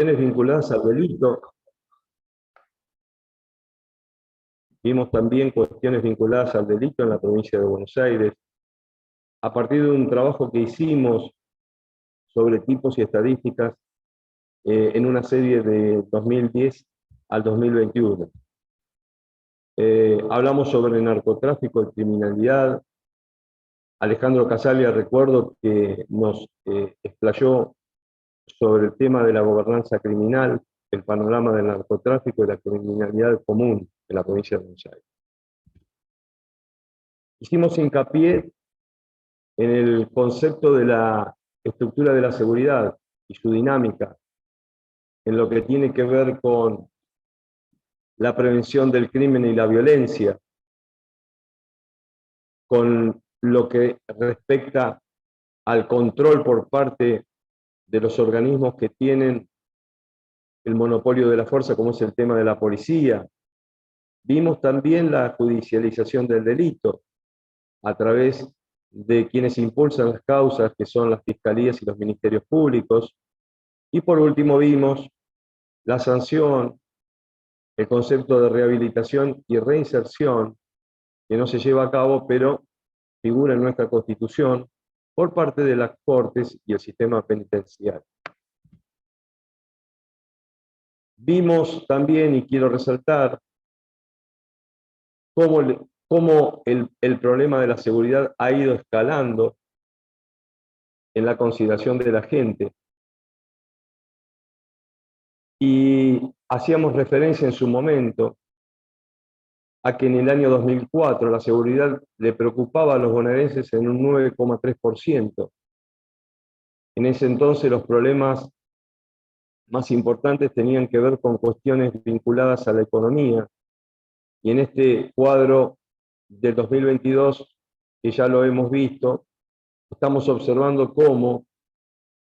cuestiones vinculadas al delito. Vimos también cuestiones vinculadas al delito en la provincia de Buenos Aires, a partir de un trabajo que hicimos sobre tipos y estadísticas en una serie de 2010 al 2021. Hablamos sobre narcotráfico y criminalidad. Alejandro Casaglia, recuerdo que nos explayó sobre el tema de la gobernanza criminal, el panorama del narcotráfico y la criminalidad común en la provincia de Buenos Aires. Hicimos hincapié en el concepto de la estructura de la seguridad y su dinámica, en lo que tiene que ver con la prevención del crimen y la violencia, con lo que respecta al control por parte de los organismos que tienen el monopolio de la fuerza, como es el tema de la policía. Vimos también la judicialización del delito a través de quienes impulsan las causas, que son las fiscalías y los ministerios públicos. Y por último vimos la sanción, el concepto de rehabilitación y reinserción, que no se lleva a cabo, pero figura en nuestra Constitución, por parte de las Cortes y el sistema penitenciario. Vimos también, y quiero resaltar, cómo el problema de la seguridad ha ido escalando en la consideración de la gente. Y hacíamos referencia en su momento a que en el año 2004 la seguridad le preocupaba a los bonaerenses en un 9,3%. En ese entonces los problemas más importantes tenían que ver con cuestiones vinculadas a la economía. Y en este cuadro del 2022, que ya lo hemos visto, estamos observando cómo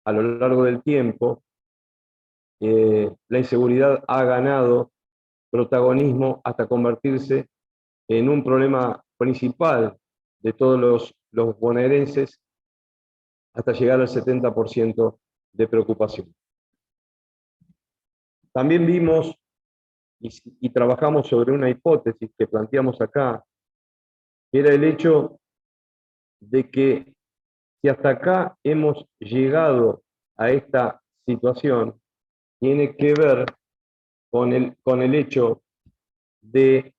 a lo largo del tiempo la inseguridad ha ganado protagonismo hasta convertirse en un problema principal de todos los bonaerenses, hasta llegar al 70% de preocupación. También vimos y trabajamos sobre una hipótesis que planteamos acá, que era el hecho de que si hasta acá hemos llegado a esta situación, tiene que ver con el hecho de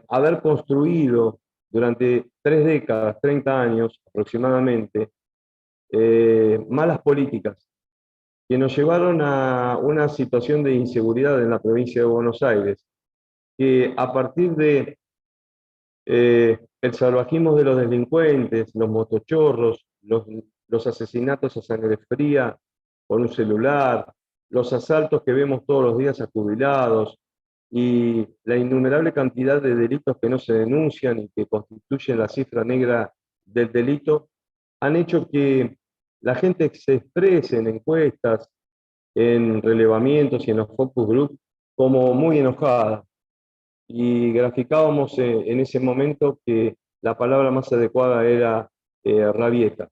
haber construido durante 3 décadas, 30 años aproximadamente, malas políticas que nos llevaron a una situación de inseguridad en la provincia de Buenos Aires, que a partir de el salvajismo de los delincuentes, los motochorros, los asesinatos a sangre fría con un celular, los asaltos que vemos todos los días a jubilados y la innumerable cantidad de delitos que no se denuncian y que constituyen la cifra negra del delito, han hecho que la gente se exprese en encuestas, en relevamientos y en los focus group como muy enojada. Y graficábamos en ese momento que la palabra más adecuada era rabieta.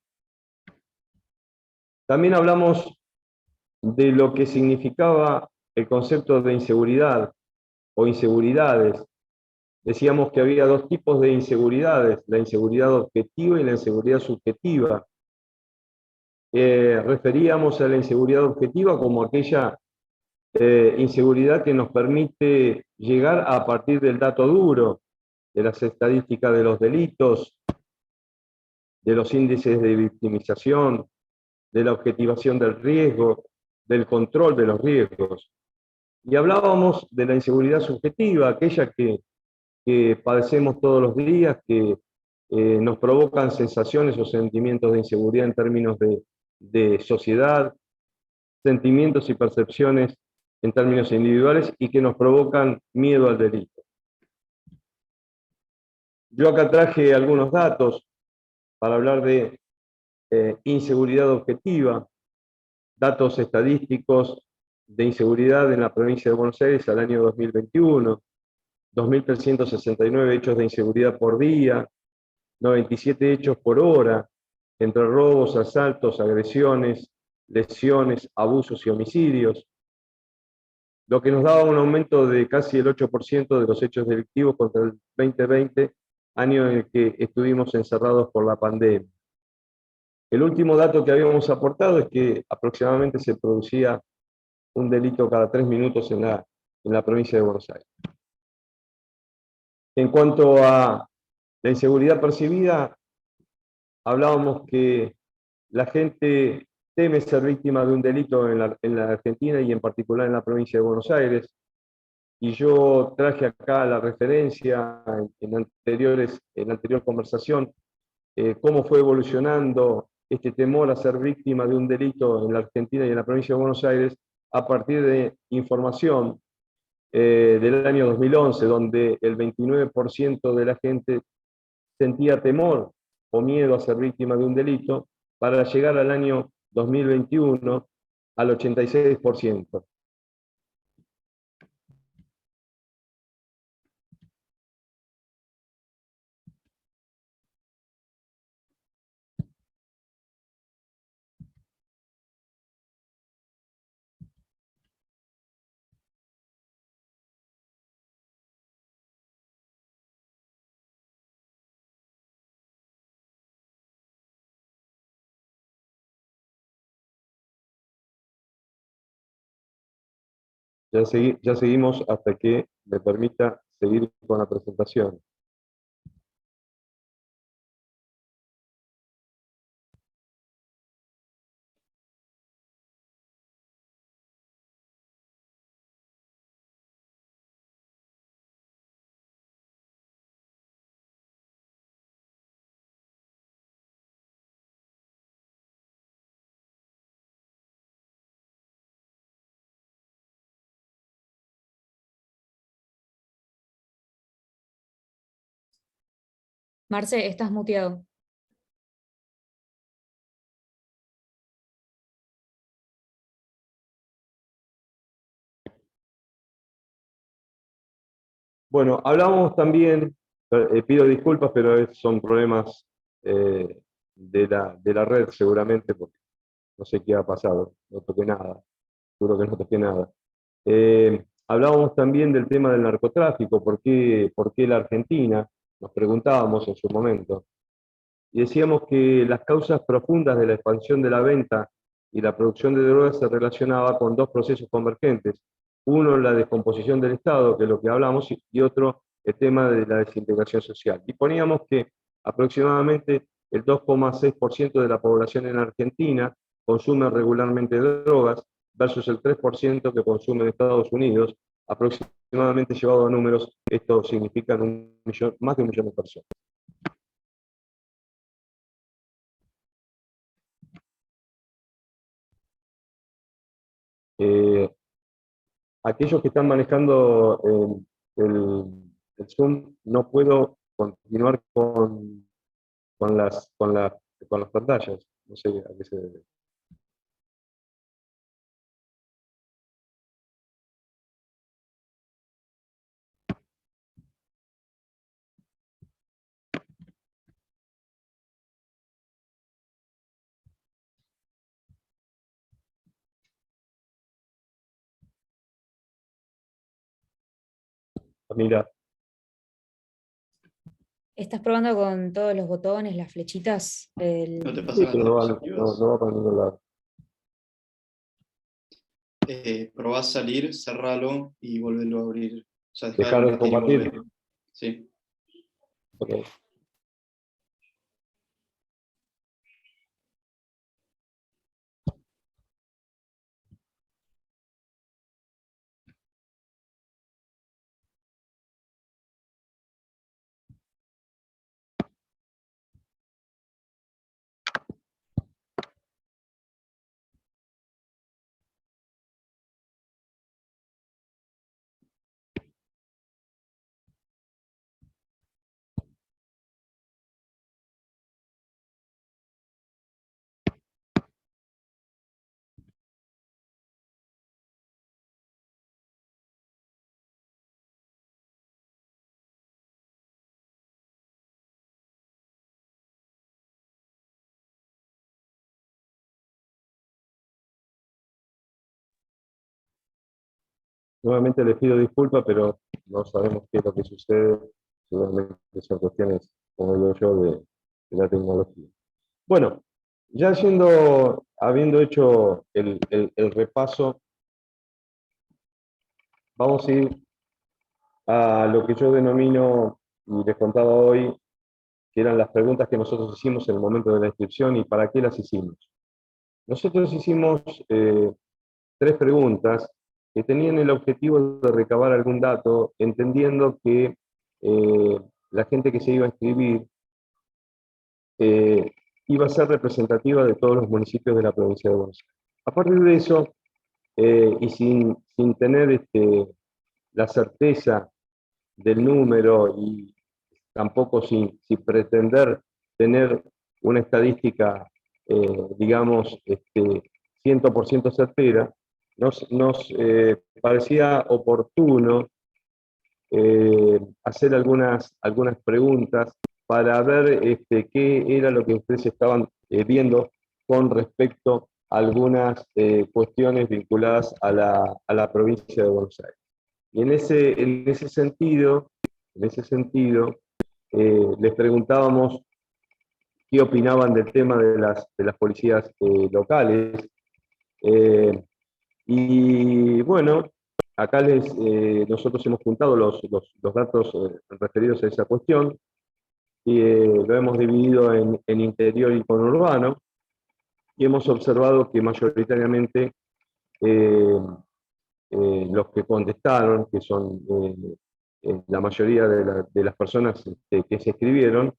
También hablamos de lo que significaba el concepto de inseguridad o inseguridades. Decíamos que había 2 tipos de inseguridades, la inseguridad objetiva y la inseguridad subjetiva. Referíamos a la inseguridad objetiva como aquella inseguridad que nos permite llegar a partir del dato duro, de las estadísticas de los delitos, de los índices de victimización, de la objetivación del riesgo, del control de los riesgos. Y hablábamos de la inseguridad subjetiva, aquella que padecemos todos los días, que nos provocan sensaciones o sentimientos de inseguridad en términos de sociedad, sentimientos y percepciones en términos individuales y que nos provocan miedo al delito. Yo acá traje algunos datos para hablar de inseguridad objetiva, datos estadísticos de inseguridad en la provincia de Buenos Aires al año 2021, 2.369 hechos de inseguridad por día, 97 hechos por hora, entre robos, asaltos, agresiones lesiones, abusos y homicidios, lo que nos daba un aumento de casi el 8% de los hechos delictivos contra el 2020, año en el que estuvimos encerrados por la pandemia. El último dato que habíamos aportado es que aproximadamente se producía un delito cada 3 minutos en la provincia de Buenos Aires. En cuanto a la inseguridad percibida, hablábamos que la gente teme ser víctima de un delito en la Argentina y en particular en la provincia de Buenos Aires. Y yo traje acá la referencia en la anterior conversación, cómo fue evolucionando este temor a ser víctima de un delito en la Argentina y en la provincia de Buenos Aires a partir de información del año 2011, donde el 29% de la gente sentía temor o miedo a ser víctima de un delito, para llegar al año 2021 al 86%. Ya seguimos hasta que me permita seguir con la presentación. Marce, estás muteado. Bueno, hablábamos también, pido disculpas, pero son problemas de la red seguramente, porque no sé qué ha pasado, no toqué nada, seguro que no toqué nada. Hablábamos también del tema del narcotráfico, por qué la Argentina? Nos preguntábamos en su momento. Y decíamos que las causas profundas de la expansión de la venta y la producción de drogas se relacionaba con dos procesos convergentes. Uno, la descomposición del Estado, que es lo que hablamos, y otro, el tema de la desintegración social. Y poníamos que aproximadamente el 2,6% de la población en Argentina consume regularmente drogas, versus el 3% que consume en Estados Unidos. Aproximadamente, llevado a números, esto significa más de 1 millón de personas. Eh, Aquellos que están manejando el Zoom, no puedo continuar con las pantallas. No sé a qué se debe. Mira, ¿Estás probando con todos los botones, las flechitas? ¿No te sí, pasan las pero diapositivas? no va para ningún lado. Probá salir, cerralo y volverlo a abrir. O sea, dejar de Dejar de compartir y compartir. volver. Sí. Ok. Nuevamente les pido disculpas, pero no sabemos qué es lo que sucede. Seguramente son cuestiones, como digo yo, de la tecnología. Bueno, ya habiendo hecho el repaso, vamos a ir a lo que yo denomino, y les contaba hoy, que eran las preguntas que nosotros hicimos en el momento de la inscripción y para qué las hicimos. Nosotros hicimos 3 preguntas que tenían el objetivo de recabar algún dato, entendiendo que la gente que se iba a inscribir eh, iba a ser representativa de todos los municipios de la provincia de Buenos Aires. A partir de eso, y sin tener la certeza del número y tampoco sin pretender tener una estadística, digamos, 100% certera, nos parecía oportuno hacer algunas preguntas para ver qué era lo que ustedes estaban viendo con respecto a algunas cuestiones vinculadas a la provincia de Buenos Aires. Y en ese sentido, les preguntábamos qué opinaban del tema de las policías locales. Y bueno, acá nosotros hemos juntado los datos referidos a esa cuestión y lo hemos dividido en interior y conurbano y hemos observado que mayoritariamente eh, los que contestaron, que son la mayoría de las personas que se escribieron,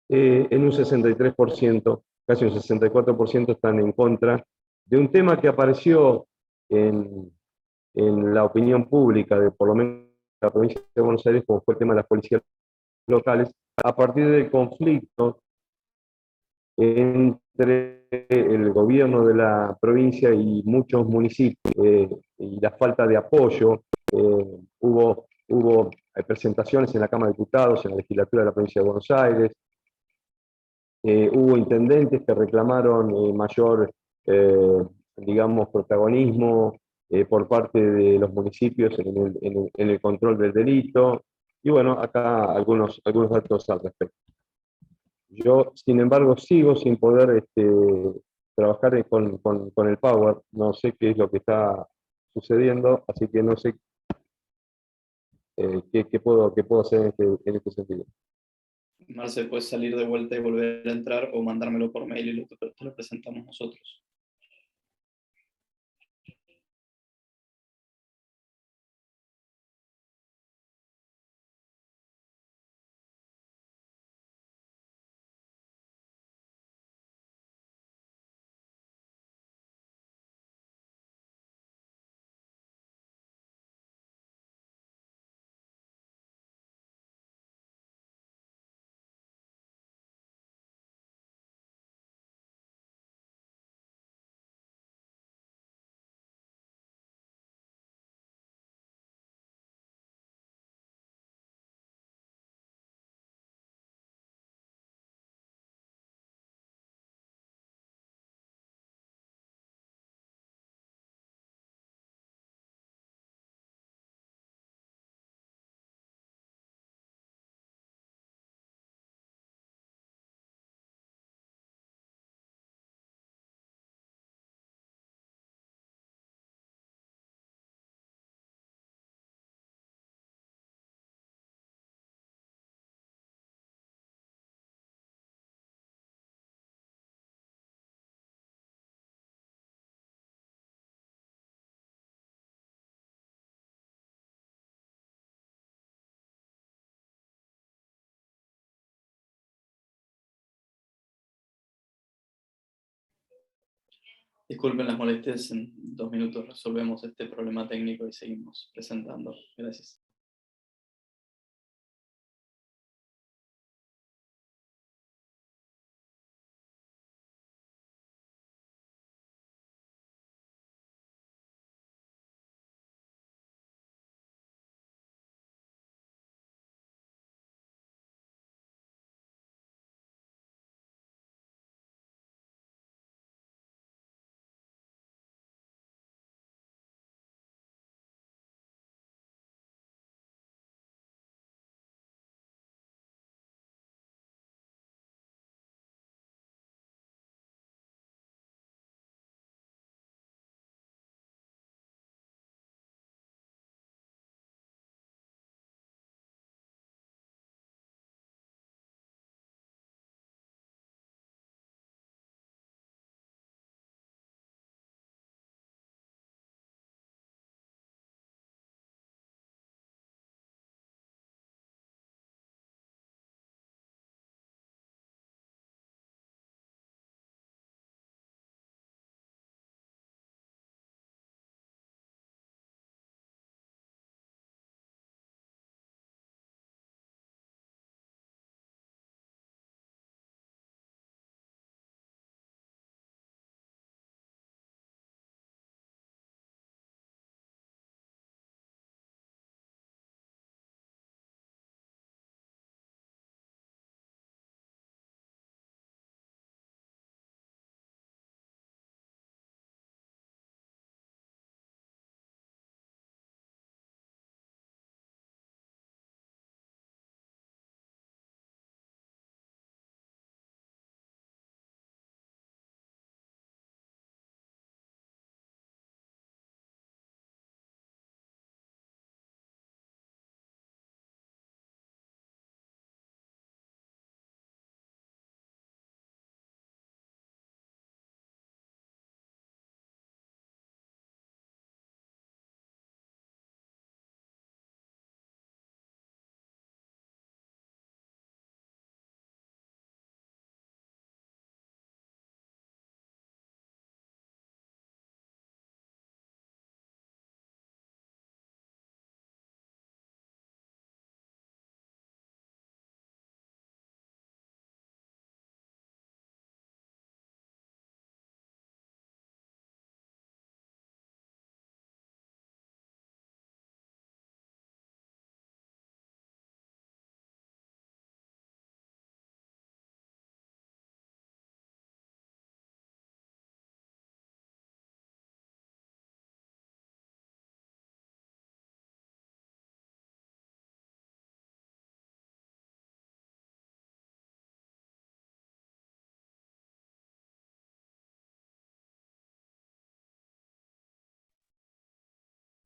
en un 63%, casi un 64% están en contra de un tema que apareció en la opinión pública de por lo menos la provincia de Buenos Aires, como fue el tema de las policías locales, a partir del conflicto entre el gobierno de la provincia y muchos municipios, y la falta de apoyo. Hubo presentaciones en la Cámara de Diputados, en la legislatura de la provincia de Buenos Aires. Hubo intendentes que reclamaron mayor, digamos, protagonismo por parte de los municipios en el control del delito. Y bueno, acá algunos datos al respecto. Yo, sin embargo, sigo sin poder trabajar con el Power. No sé qué es lo que está sucediendo, así que no sé qué puedo hacer en este sentido. Marce, puedes salir de vuelta y volver a entrar o mandármelo por mail y te lo presentamos nosotros. Disculpen las molestias, en 2 minutos resolvemos este problema técnico y seguimos presentando. Gracias.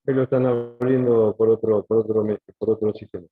Ahí lo están abriendo por otro sistema.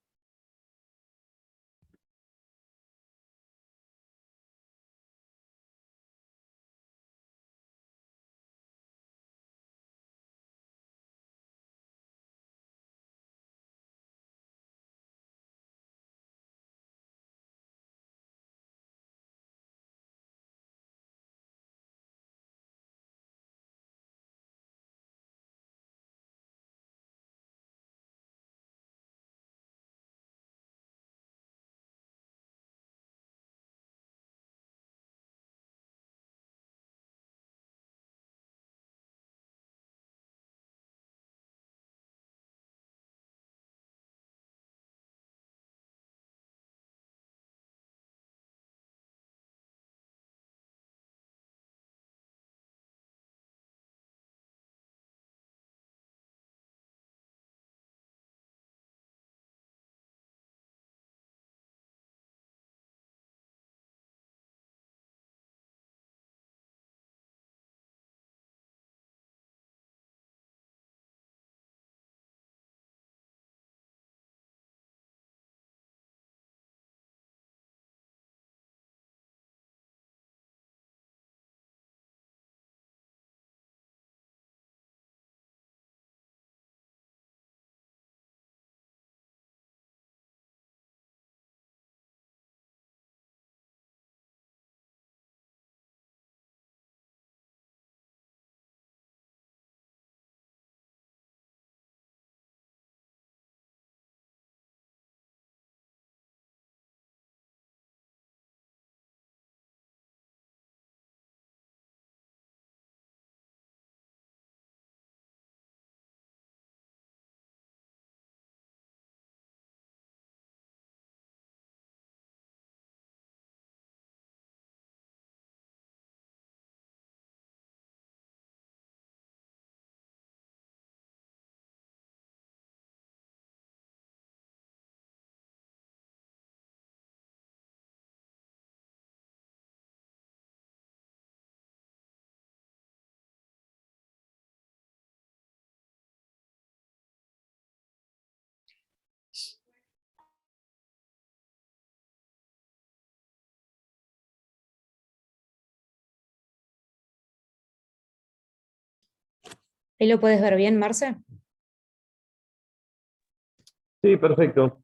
¿Ahí lo puedes ver bien, Marce? Sí, perfecto.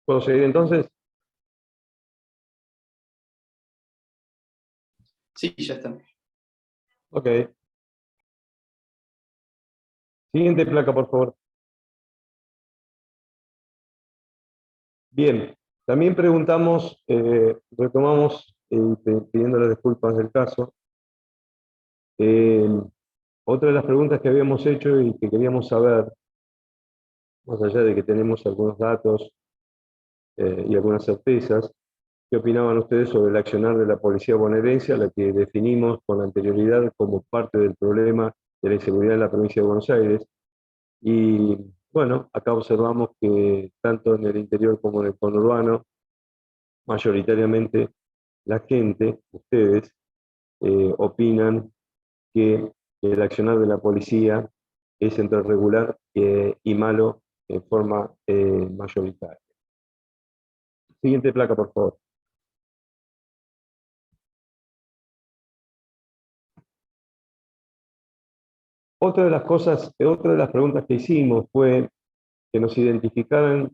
¿Puedo seguir entonces? Sí, ya está. Ok. Siguiente placa, por favor. Bien. También preguntamos, retomamos, pidiéndole disculpas del caso. Otra de las preguntas que habíamos hecho y que queríamos saber, más allá de que tenemos algunos datos y algunas certezas, ¿qué opinaban ustedes sobre el accionar de la policía bonaerense, a la que definimos con anterioridad como parte del problema de la inseguridad en la provincia de Buenos Aires? Y bueno, acá observamos que tanto en el interior como en el conurbano, mayoritariamente la gente, ustedes, opinan que el accionar de la policía es entre regular y malo en forma mayoritaria. Siguiente placa, por favor. Otra de las cosas, otra de las preguntas que hicimos fue que nos identificaran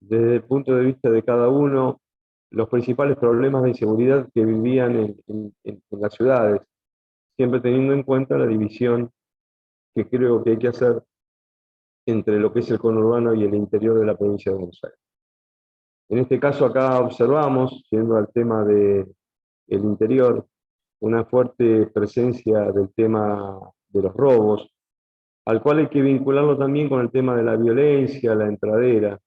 desde el punto de vista de cada uno los principales problemas de inseguridad que vivían en las ciudades, siempre teniendo en cuenta la división que creo que hay que hacer entre lo que es el conurbano y el interior de la provincia de Buenos Aires. En este caso acá observamos, yendo al tema del interior, una fuerte presencia del tema de los robos, al cual hay que vincularlo también con el tema de la violencia, la entradera,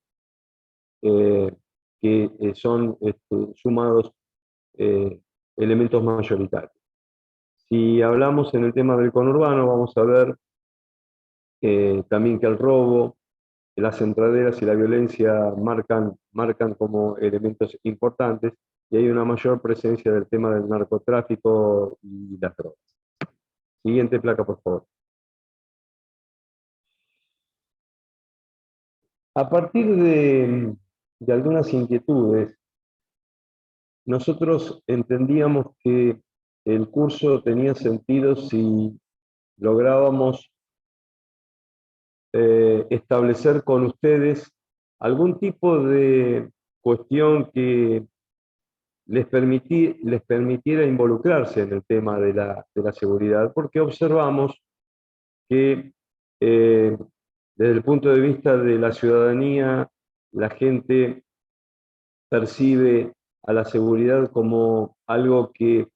que son sumados elementos mayoritarios. Si hablamos en el tema del conurbano, vamos a ver también que el robo, las entraderas y la violencia marcan como elementos importantes, y hay una mayor presencia del tema del narcotráfico y las drogas. Siguiente placa, por favor. A partir de algunas inquietudes, nosotros entendíamos que el curso tenía sentido si lográbamos establecer con ustedes algún tipo de cuestión que les permitiera involucrarse en el tema de la seguridad, porque observamos que desde el punto de vista de la ciudadanía, la gente percibe a la seguridad como algo que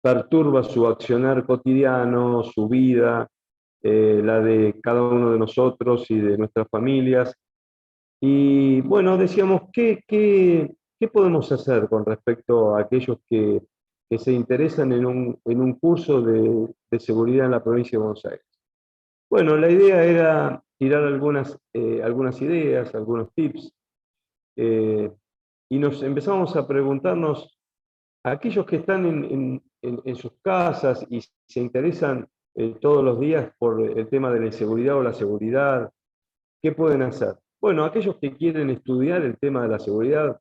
perturba su accionar cotidiano, su vida, la de cada uno de nosotros y de nuestras familias. Y bueno, decíamos, ¿qué podemos hacer con respecto a aquellos que se interesan en un curso de seguridad en la provincia de Buenos Aires? Bueno, la idea era tirar algunas ideas, algunos tips, eh, y nos empezamos a preguntarnos, a aquellos que están en sus casas y se interesan todos los días por el tema de la inseguridad o la seguridad, ¿qué pueden hacer? Bueno, aquellos que quieren estudiar el tema de la seguridad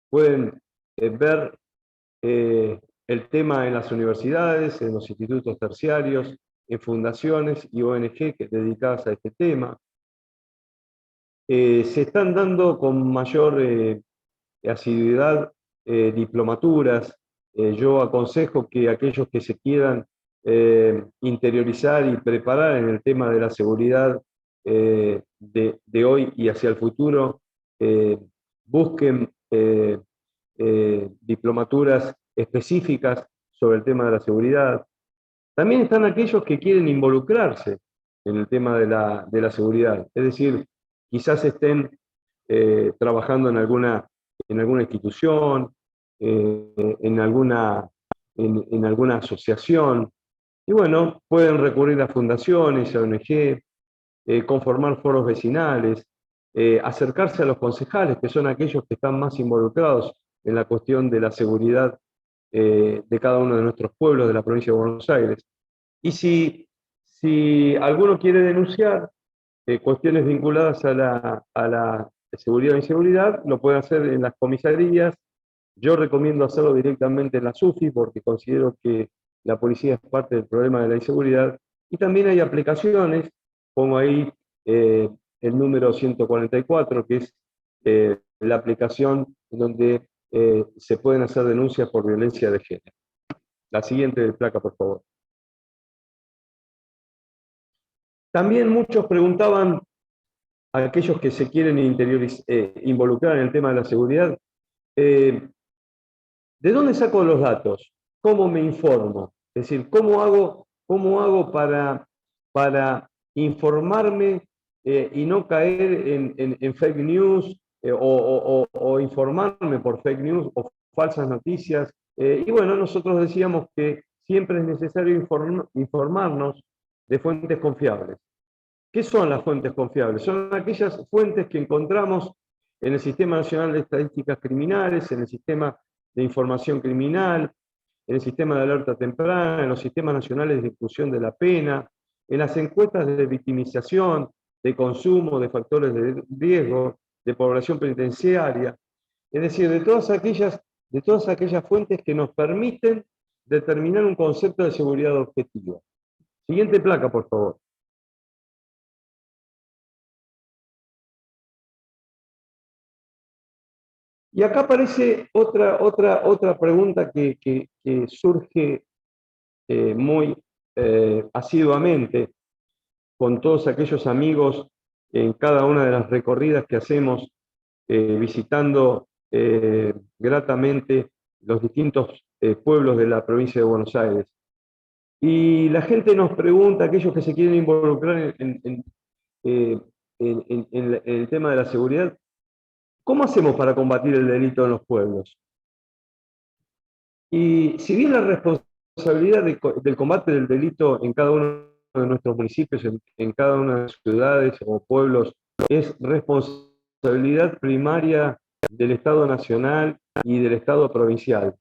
pueden ver el tema en las universidades, en los institutos terciarios, en fundaciones y ONG dedicadas a este tema. Se están dando con mayor asiduidad diplomaturas. Yo aconsejo que aquellos que se quieran interiorizar y preparar en el tema de la seguridad de hoy y hacia el futuro, busquen diplomaturas específicas sobre el tema de la seguridad. También están aquellos que quieren involucrarse en el tema de la seguridad, es decir, quizás estén trabajando en alguna institución, en en alguna asociación, y bueno, pueden recurrir a fundaciones, a ONG, conformar foros vecinales, acercarse a los concejales, que son aquellos que están más involucrados en la cuestión de la seguridad de cada uno de nuestros pueblos de la provincia de Buenos Aires. Y si alguno quiere denunciar cuestiones vinculadas a la seguridad e inseguridad, lo puede hacer en las comisarías. Yo recomiendo hacerlo directamente en la SUFI porque considero que la policía es parte del problema de la inseguridad. Y también hay aplicaciones, pongo ahí el número 144, que es la aplicación donde se pueden hacer denuncias por violencia de género. La siguiente placa, por favor. También muchos preguntaban a aquellos que se quieren involucrar en el tema de la seguridad, ¿de dónde saco los datos? ¿Cómo me informo? Es decir, cómo hago para informarme y no caer en fake news o informarme por fake news o falsas noticias? Y bueno, nosotros decíamos que siempre es necesario informarnos de fuentes confiables. ¿Qué son las fuentes confiables? Son aquellas fuentes que encontramos en el Sistema Nacional de Estadísticas Criminales, en el Sistema de Información Criminal, en el Sistema de Alerta Temprana, en los sistemas nacionales de ejecución de la pena, en las encuestas de victimización, de consumo, de factores de riesgo, de población penitenciaria, es decir, de todas aquellas fuentes que nos permiten determinar un concepto de seguridad objetiva. Siguiente placa, por favor. Y acá aparece otra pregunta que surge muy asiduamente con todos aquellos amigos en cada una de las recorridas que hacemos visitando gratamente los distintos pueblos de la provincia de Buenos Aires. Y la gente nos pregunta, aquellos que se quieren involucrar eh, en el tema de la seguridad, ¿cómo hacemos para combatir el delito en los pueblos? Y si bien la responsabilidad del combate del delito en cada uno de nuestros municipios, en cada una de las ciudades o pueblos, es responsabilidad primaria del Estado Nacional y del Estado Provincial,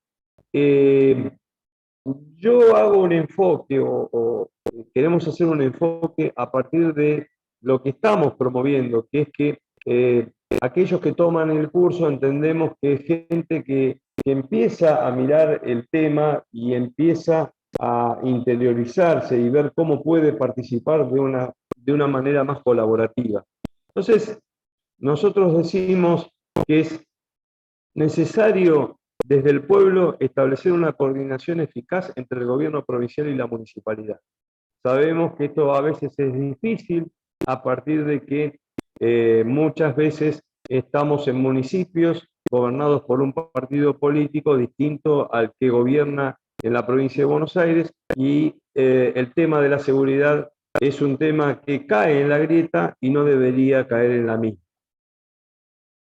yo hago un enfoque o queremos hacer un enfoque a partir de lo que estamos promoviendo, que es que aquellos que toman el curso entendemos que es gente que empieza a mirar el tema y empieza a interiorizarse y ver cómo puede participar de una manera más colaborativa. Entonces, nosotros decimos que es necesario desde el pueblo establecer una coordinación eficaz entre el gobierno provincial y la municipalidad. Sabemos que esto a veces es difícil a partir de que muchas veces estamos en municipios gobernados por un partido político distinto al que gobierna en la provincia de Buenos Aires y el tema de la seguridad es un tema que cae en la grieta y no debería caer en la misma.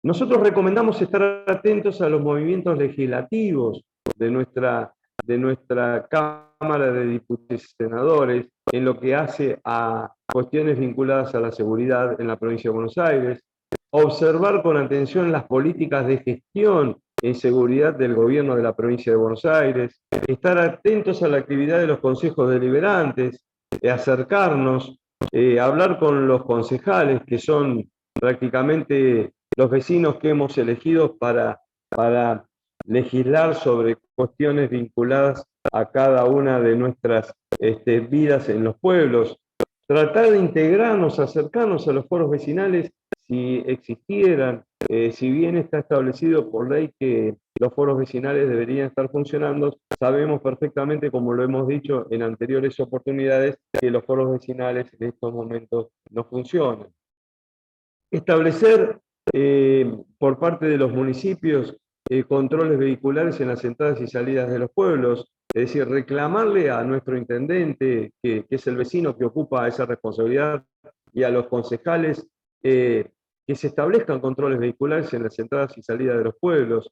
Nosotros recomendamos estar atentos a los movimientos legislativos de nuestra Cámara de Diputados y Senadores en lo que hace a cuestiones vinculadas a la seguridad en la provincia de Buenos Aires, observar con atención las políticas de gestión en seguridad del gobierno de la provincia de Buenos Aires, estar atentos a la actividad de los consejos deliberantes, acercarnos, hablar con los concejales que son prácticamente los vecinos que hemos elegido para legislar sobre cuestiones vinculadas a cada una de nuestras vidas en los pueblos, tratar de integrarnos, acercarnos a los foros vecinales si existieran, si bien está establecido por ley que los foros vecinales deberían estar funcionando, sabemos perfectamente, como lo hemos dicho en anteriores oportunidades, que los foros vecinales en estos momentos no funcionan. Establecer por parte de los municipios controles vehiculares en las entradas y salidas de los pueblos, es decir, reclamarle a nuestro intendente, que es el vecino que ocupa esa responsabilidad, y a los concejales que se establezcan controles vehiculares en las entradas y salidas de los pueblos,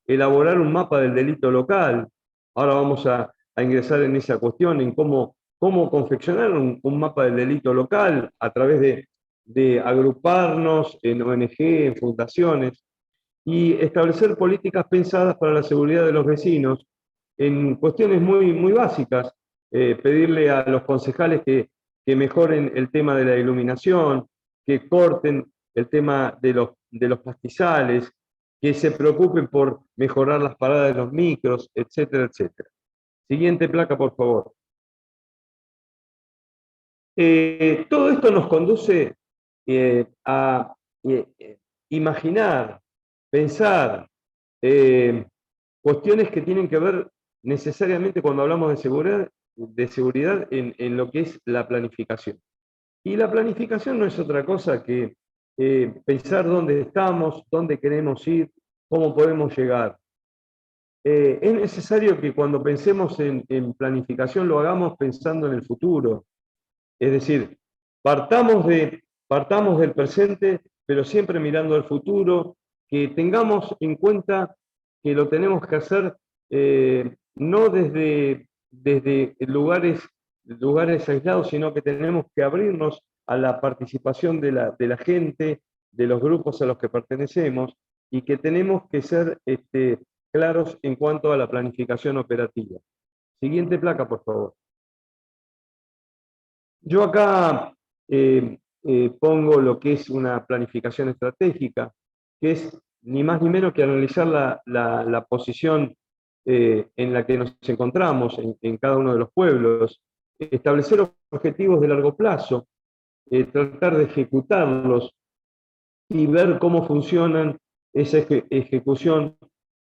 elaborar un mapa del delito local. Ahora vamos a ingresar en esa cuestión, en cómo confeccionar un mapa del delito local a través de agruparnos en ONG, en fundaciones, y establecer políticas pensadas para la seguridad de los vecinos en cuestiones muy básicas, pedirle a los concejales que mejoren el tema de la iluminación, que corten el tema de los pastizales, que se preocupen por mejorar las paradas de los micros, etcétera, etcétera. Siguiente placa, por favor. Todo esto nos conduce a imaginar, pensar cuestiones que tienen que ver necesariamente cuando hablamos de seguridad en lo que es la planificación. Y la planificación no es otra cosa que pensar dónde estamos, dónde queremos ir, cómo podemos llegar. Es necesario que cuando pensemos en planificación lo hagamos pensando en el futuro. Es decir, partamos del presente, pero siempre mirando al futuro, que tengamos en cuenta que lo tenemos que hacer no desde lugares aislados, sino que tenemos que abrirnos a la participación de la gente, de los grupos a los que pertenecemos, y que tenemos que ser claros en cuanto a la planificación operativa. Siguiente placa, por favor. Yo acá pongo lo que es una planificación estratégica, que es ni más ni menos que analizar la posición en la que nos encontramos en cada uno de los pueblos, establecer objetivos de largo plazo, tratar de ejecutarlos y ver cómo funcionan esa ejecución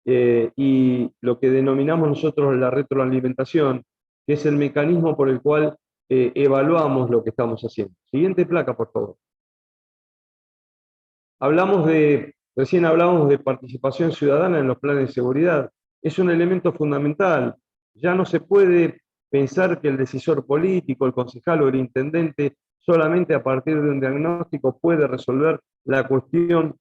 y lo que denominamos nosotros la retroalimentación, que es el mecanismo por el cual evaluamos lo que estamos haciendo. Siguiente placa, por favor. Recién hablamos de participación ciudadana en los planes de seguridad. Es un elemento fundamental. Ya no se puede pensar que el decisor político, el concejal o el intendente, solamente a partir de un diagnóstico puede resolver la cuestión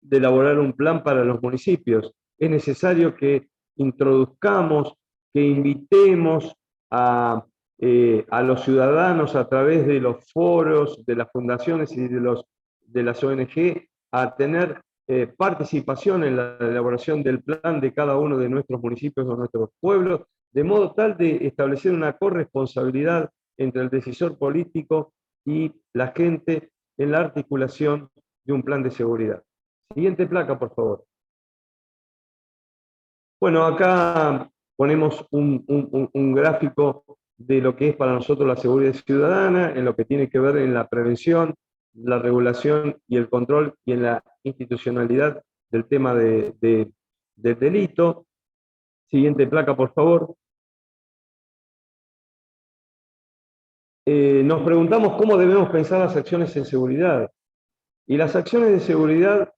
de elaborar un plan para los municipios. Es necesario que introduzcamos, que invitemos a los ciudadanos a través de los foros, de las fundaciones y de las ONG a tener participación en la elaboración del plan de cada uno de nuestros municipios o nuestros pueblos, de modo tal de establecer una corresponsabilidad entre el decisor político y la gente en la articulación de un plan de seguridad. Siguiente placa, por favor. Bueno, acá ponemos un gráfico de lo que es para nosotros la seguridad ciudadana, en lo que tiene que ver en la prevención, la regulación y el control y en la institucionalidad del tema del delito. Siguiente placa, por favor. Nos preguntamos cómo debemos pensar las acciones en seguridad. Y las acciones de seguridad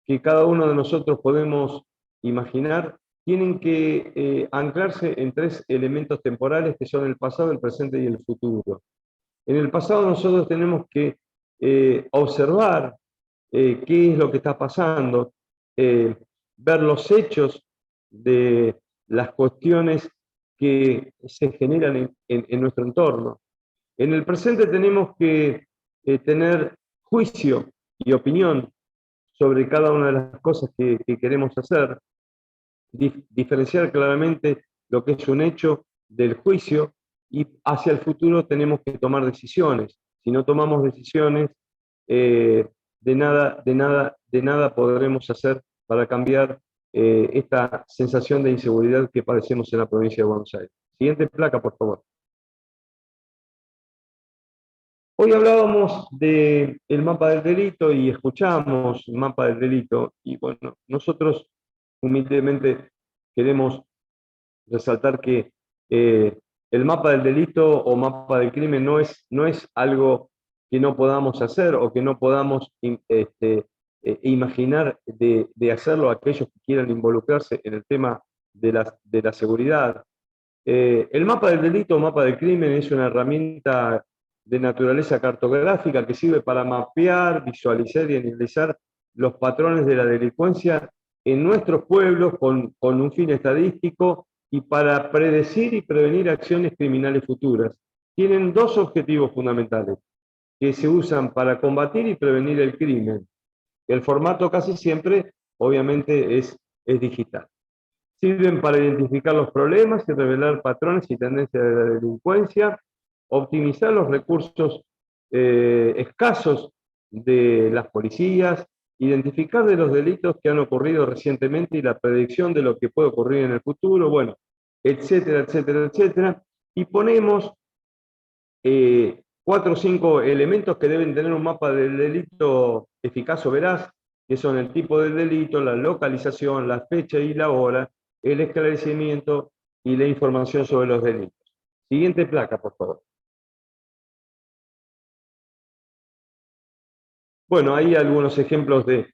que cada uno de nosotros podemos imaginar tienen que anclarse en tres elementos temporales que son el pasado, el presente y el futuro. En el pasado nosotros tenemos que observar qué es lo que está pasando, ver los hechos de las cuestiones que se generan en nuestro entorno. En el presente tenemos que tener juicio y opinión sobre cada una de las cosas que queremos hacer, diferenciar claramente lo que es un hecho del juicio, y hacia el futuro tenemos que tomar decisiones. Si no tomamos decisiones, de nada podremos hacer para cambiar esta sensación de inseguridad que padecemos en la provincia de Buenos Aires. Siguiente placa, por favor. Hoy hablábamos del mapa del delito y escuchamos el mapa del delito, y bueno, nosotros humildemente queremos resaltar que el mapa del delito o mapa del crimen no es algo que no podamos hacer o que no podamos imaginar de hacerlo a aquellos que quieran involucrarse en el tema de la seguridad. El mapa del delito o mapa del crimen es una herramienta de naturaleza cartográfica que sirve para mapear, visualizar y analizar los patrones de la delincuencia en nuestros pueblos con un fin estadístico y para predecir y prevenir acciones criminales futuras. Tienen dos objetivos fundamentales que se usan para combatir y prevenir el crimen. El formato casi siempre, obviamente, es digital. Sirven para identificar los problemas y revelar patrones y tendencias de la delincuencia, optimizar los recursos escasos de las policías, identificar de los delitos que han ocurrido recientemente y la predicción de lo que puede ocurrir en el futuro, bueno, etcétera, etcétera, etcétera. Y ponemos 4 o 5 elementos que deben tener un mapa del delito eficaz o veraz, que son el tipo del delito, la localización, la fecha y la hora, el esclarecimiento y la información sobre los delitos. Siguiente placa, por favor. Bueno, hay algunos ejemplos de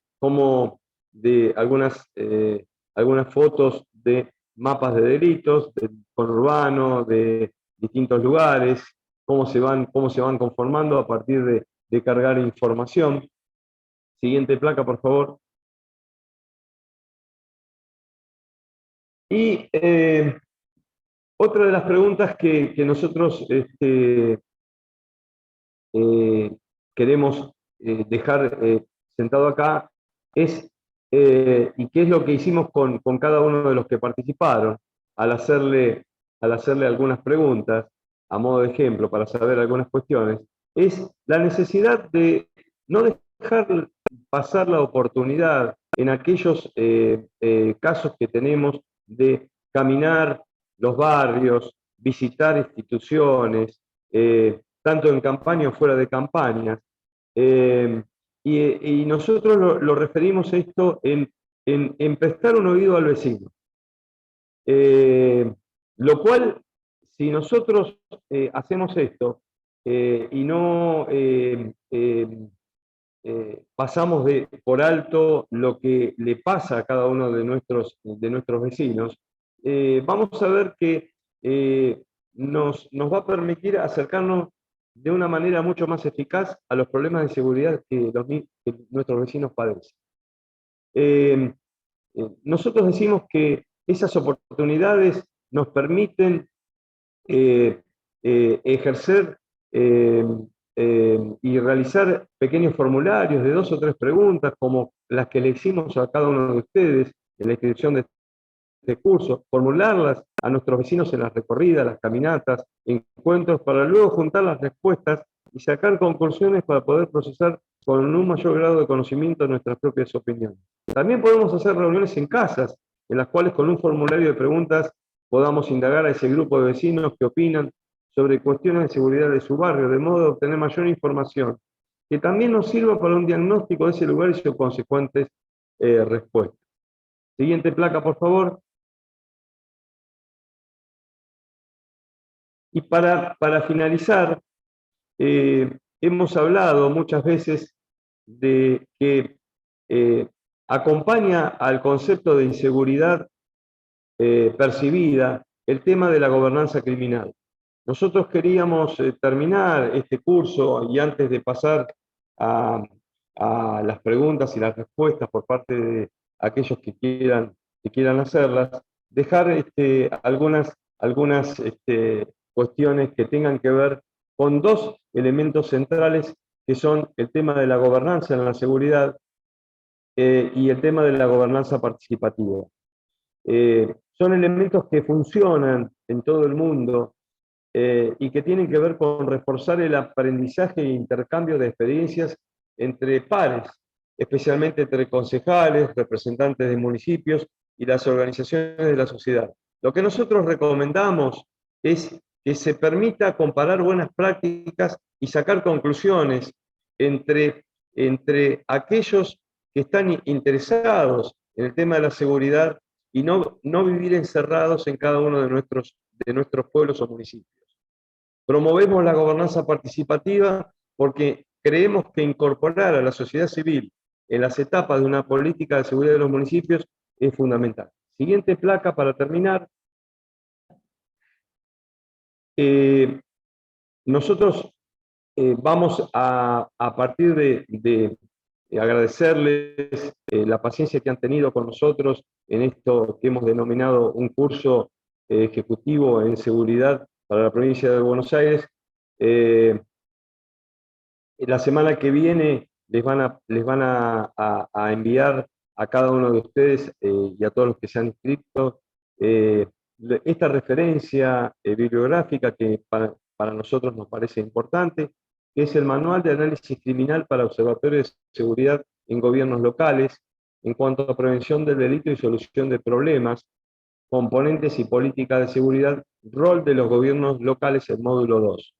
algunas fotos de mapas de delitos, de conurbano, de distintos lugares, cómo se van conformando a partir de cargar información. Siguiente placa, por favor. Y otra de las preguntas que nosotros queremos dejar sentado acá es, ¿y qué es lo que hicimos con cada uno de los que participaron al hacerle algunas preguntas, a modo de ejemplo, para saber algunas cuestiones? Es la necesidad de no dejar pasar la oportunidad en aquellos casos que tenemos de caminar los barrios, visitar instituciones, tanto en campaña o fuera de campañas. Y nosotros lo referimos esto en prestar un oído al vecino. Lo cual, si nosotros hacemos esto y no pasamos por alto lo que le pasa a cada uno de nuestros vecinos, vamos a ver que nos va a permitir acercarnos de una manera mucho más eficaz a los problemas de seguridad que nuestros vecinos padecen. Nosotros decimos que esas oportunidades nos permiten ejercer y realizar pequeños formularios de 2 o 3 preguntas, como las que le hicimos a cada uno de ustedes en la inscripción de este curso, formularlas a nuestros vecinos en las recorridas, las caminatas, encuentros, para luego juntar las respuestas y sacar conclusiones para poder procesar con un mayor grado de conocimiento de nuestras propias opiniones. También podemos hacer reuniones en casas, en las cuales con un formulario de preguntas podamos indagar a ese grupo de vecinos que opinan sobre cuestiones de seguridad de su barrio, de modo de obtener mayor información, que también nos sirva para un diagnóstico de ese lugar y sus consecuentes respuestas. Siguiente placa, por favor. Y para finalizar, hemos hablado muchas veces de que acompaña al concepto de inseguridad percibida el tema de la gobernanza criminal. Nosotros queríamos terminar este curso y antes de pasar a las preguntas y las respuestas por parte de aquellos que quieran hacerlas, dejar algunas cuestiones que tengan que ver con dos elementos centrales que son el tema de la gobernanza en la seguridad y el tema de la gobernanza participativa. Son elementos que funcionan en todo el mundo y que tienen que ver con reforzar el aprendizaje e intercambio de experiencias entre pares, especialmente entre concejales, representantes de municipios y las organizaciones de la sociedad. Lo que nosotros recomendamos es que se permita comparar buenas prácticas y sacar conclusiones entre aquellos que están interesados en el tema de la seguridad y no vivir encerrados en cada uno de nuestros pueblos o municipios. Promovemos la gobernanza participativa porque creemos que incorporar a la sociedad civil en las etapas de una política de seguridad de los municipios es fundamental. Siguiente placa para terminar. Nosotros vamos a partir de agradecerles la paciencia que han tenido con nosotros en esto que hemos denominado un curso ejecutivo en seguridad para la provincia de Buenos Aires. La semana que viene les van a enviar a cada uno de ustedes y a todos los que se han inscrito esta referencia bibliográfica que para nosotros nos parece importante, que es el Manual de Análisis Criminal para Observatorios de Seguridad en Gobiernos Locales en cuanto a prevención del delito y solución de problemas, componentes y políticas de seguridad, rol de los gobiernos locales, el módulo 2.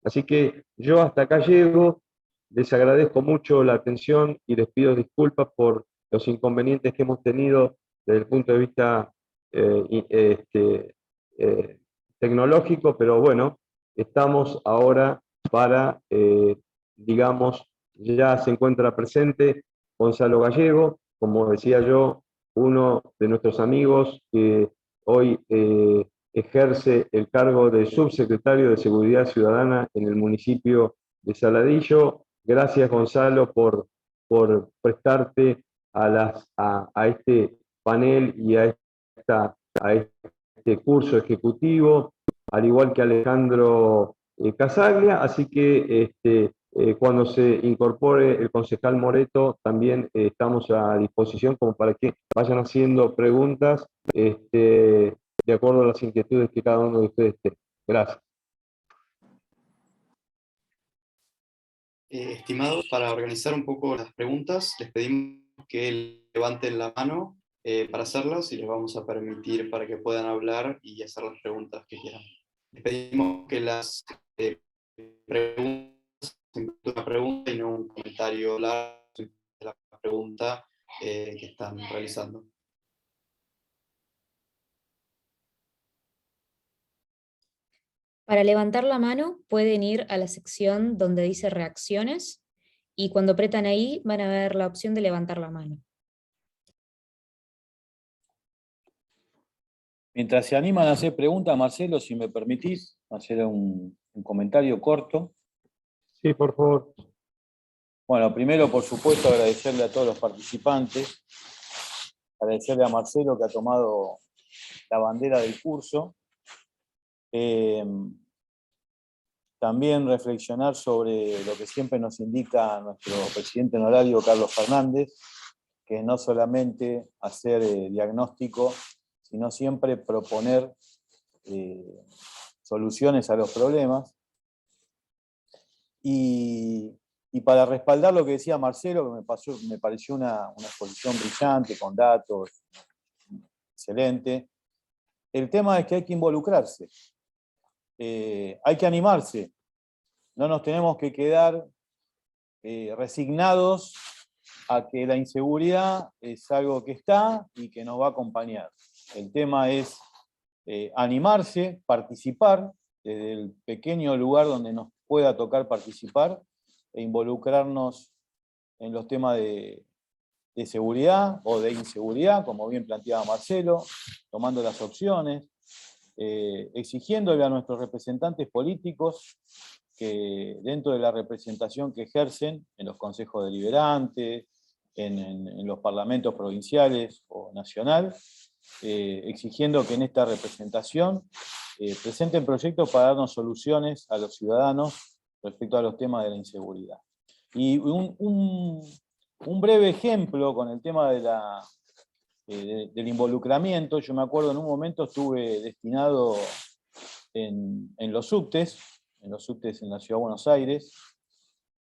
Así que yo hasta acá llego, les agradezco mucho la atención y les pido disculpas por los inconvenientes que hemos tenido desde el punto de vista tecnológico, pero bueno, estamos ahora para, digamos, ya se encuentra presente Gonzalo Gallego, como decía yo, uno de nuestros amigos que hoy ejerce el cargo de subsecretario de Seguridad Ciudadana en el municipio de Saladillo. Gracias, Gonzalo, por prestarte a este panel y a este curso ejecutivo, al igual que Alejandro Casaglia, así que cuando se incorpore el concejal Moreto, también estamos a disposición como para que vayan haciendo preguntas de acuerdo a las inquietudes que cada uno de ustedes tenga. Gracias. Estimados, para organizar un poco las preguntas, les pedimos que levanten la mano para hacerlas y les vamos a permitir para que puedan hablar y hacer las preguntas que quieran. Les pedimos que las preguntas una pregunta y no un comentario largo de la pregunta que están realizando. Para levantar la mano pueden ir a la sección donde dice reacciones y cuando apretan ahí van a ver la opción de levantar la mano. Mientras se animan a hacer preguntas, Marcelo, si me permitís, hacer un comentario corto. Sí, por favor. Bueno, primero, por supuesto, agradecerle a todos los participantes, agradecerle a Marcelo que ha tomado la bandera del curso. También reflexionar sobre lo que siempre nos indica nuestro presidente honorario, Carlos Fernández, que no solamente hacer diagnóstico, sino siempre proponer soluciones a los problemas. Y Y para respaldar lo que decía Marcelo, que me pareció una exposición brillante, con datos, excelente, el tema es que hay que involucrarse, hay que animarse, no nos tenemos que quedar resignados a que la inseguridad es algo que está y que nos va a acompañar. El tema es animarse, participar, desde el pequeño lugar donde nos pueda tocar participar, e involucrarnos en los temas de seguridad o de inseguridad, como bien planteaba Marcelo, tomando las opciones, exigiéndole a nuestros representantes políticos que dentro de la representación que ejercen en los consejos deliberantes, en los parlamentos provinciales o nacional, exigiendo que en esta representación presenten proyectos para darnos soluciones a los ciudadanos respecto a los temas de la inseguridad. Y un breve ejemplo con el tema del involucramiento. Yo me acuerdo en un momento estuve destinado en los subtes en la Ciudad de Buenos Aires,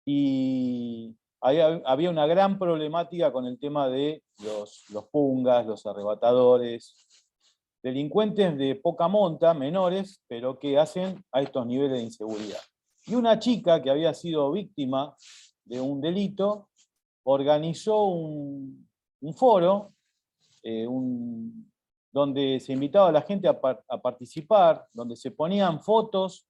y había una gran problemática con el tema de los pungas, los arrebatadores, delincuentes de poca monta, menores, pero que hacen a estos niveles de inseguridad. Y una chica que había sido víctima de un delito organizó un foro donde se invitaba a la gente a participar, donde se ponían fotos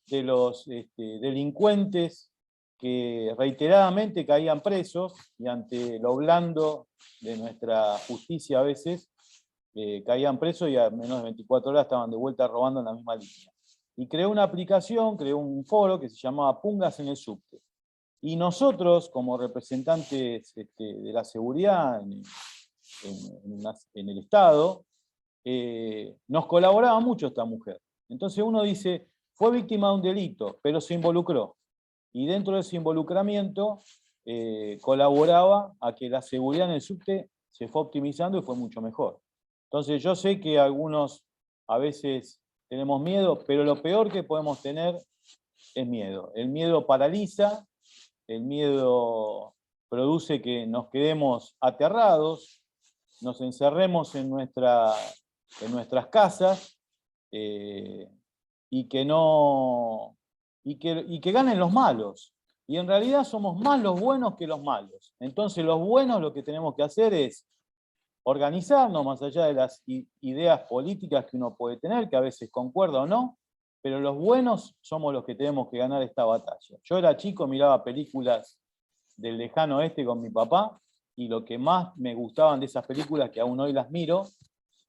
de los delincuentes que reiteradamente caían presos, y ante lo blando de nuestra justicia a veces, caían presos y a menos de 24 horas estaban de vuelta robando en la misma línea. Y creó una aplicación, creó un foro que se llamaba Pungas en el Subte. Y nosotros, como representantes de la seguridad en el Estado, nos colaboraba mucho esta mujer. Entonces uno dice, fue víctima de un delito, pero se involucró. Y dentro de ese involucramiento colaboraba a que la seguridad en el subte se fue optimizando y fue mucho mejor. Entonces yo sé que algunos a veces tenemos miedo, pero lo peor que podemos tener es miedo. El miedo paraliza, el miedo produce que nos quedemos aterrados, nos encerremos en nuestras casas, y que ganen los malos. Y en realidad somos más los buenos que los malos. Entonces los buenos lo que tenemos que hacer es organizarnos más allá de las ideas políticas que uno puede tener, que a veces concuerda o no, pero los buenos somos los que tenemos que ganar esta batalla. Yo era chico, miraba películas del lejano oeste con mi papá, y lo que más me gustaban de esas películas, que aún hoy las miro,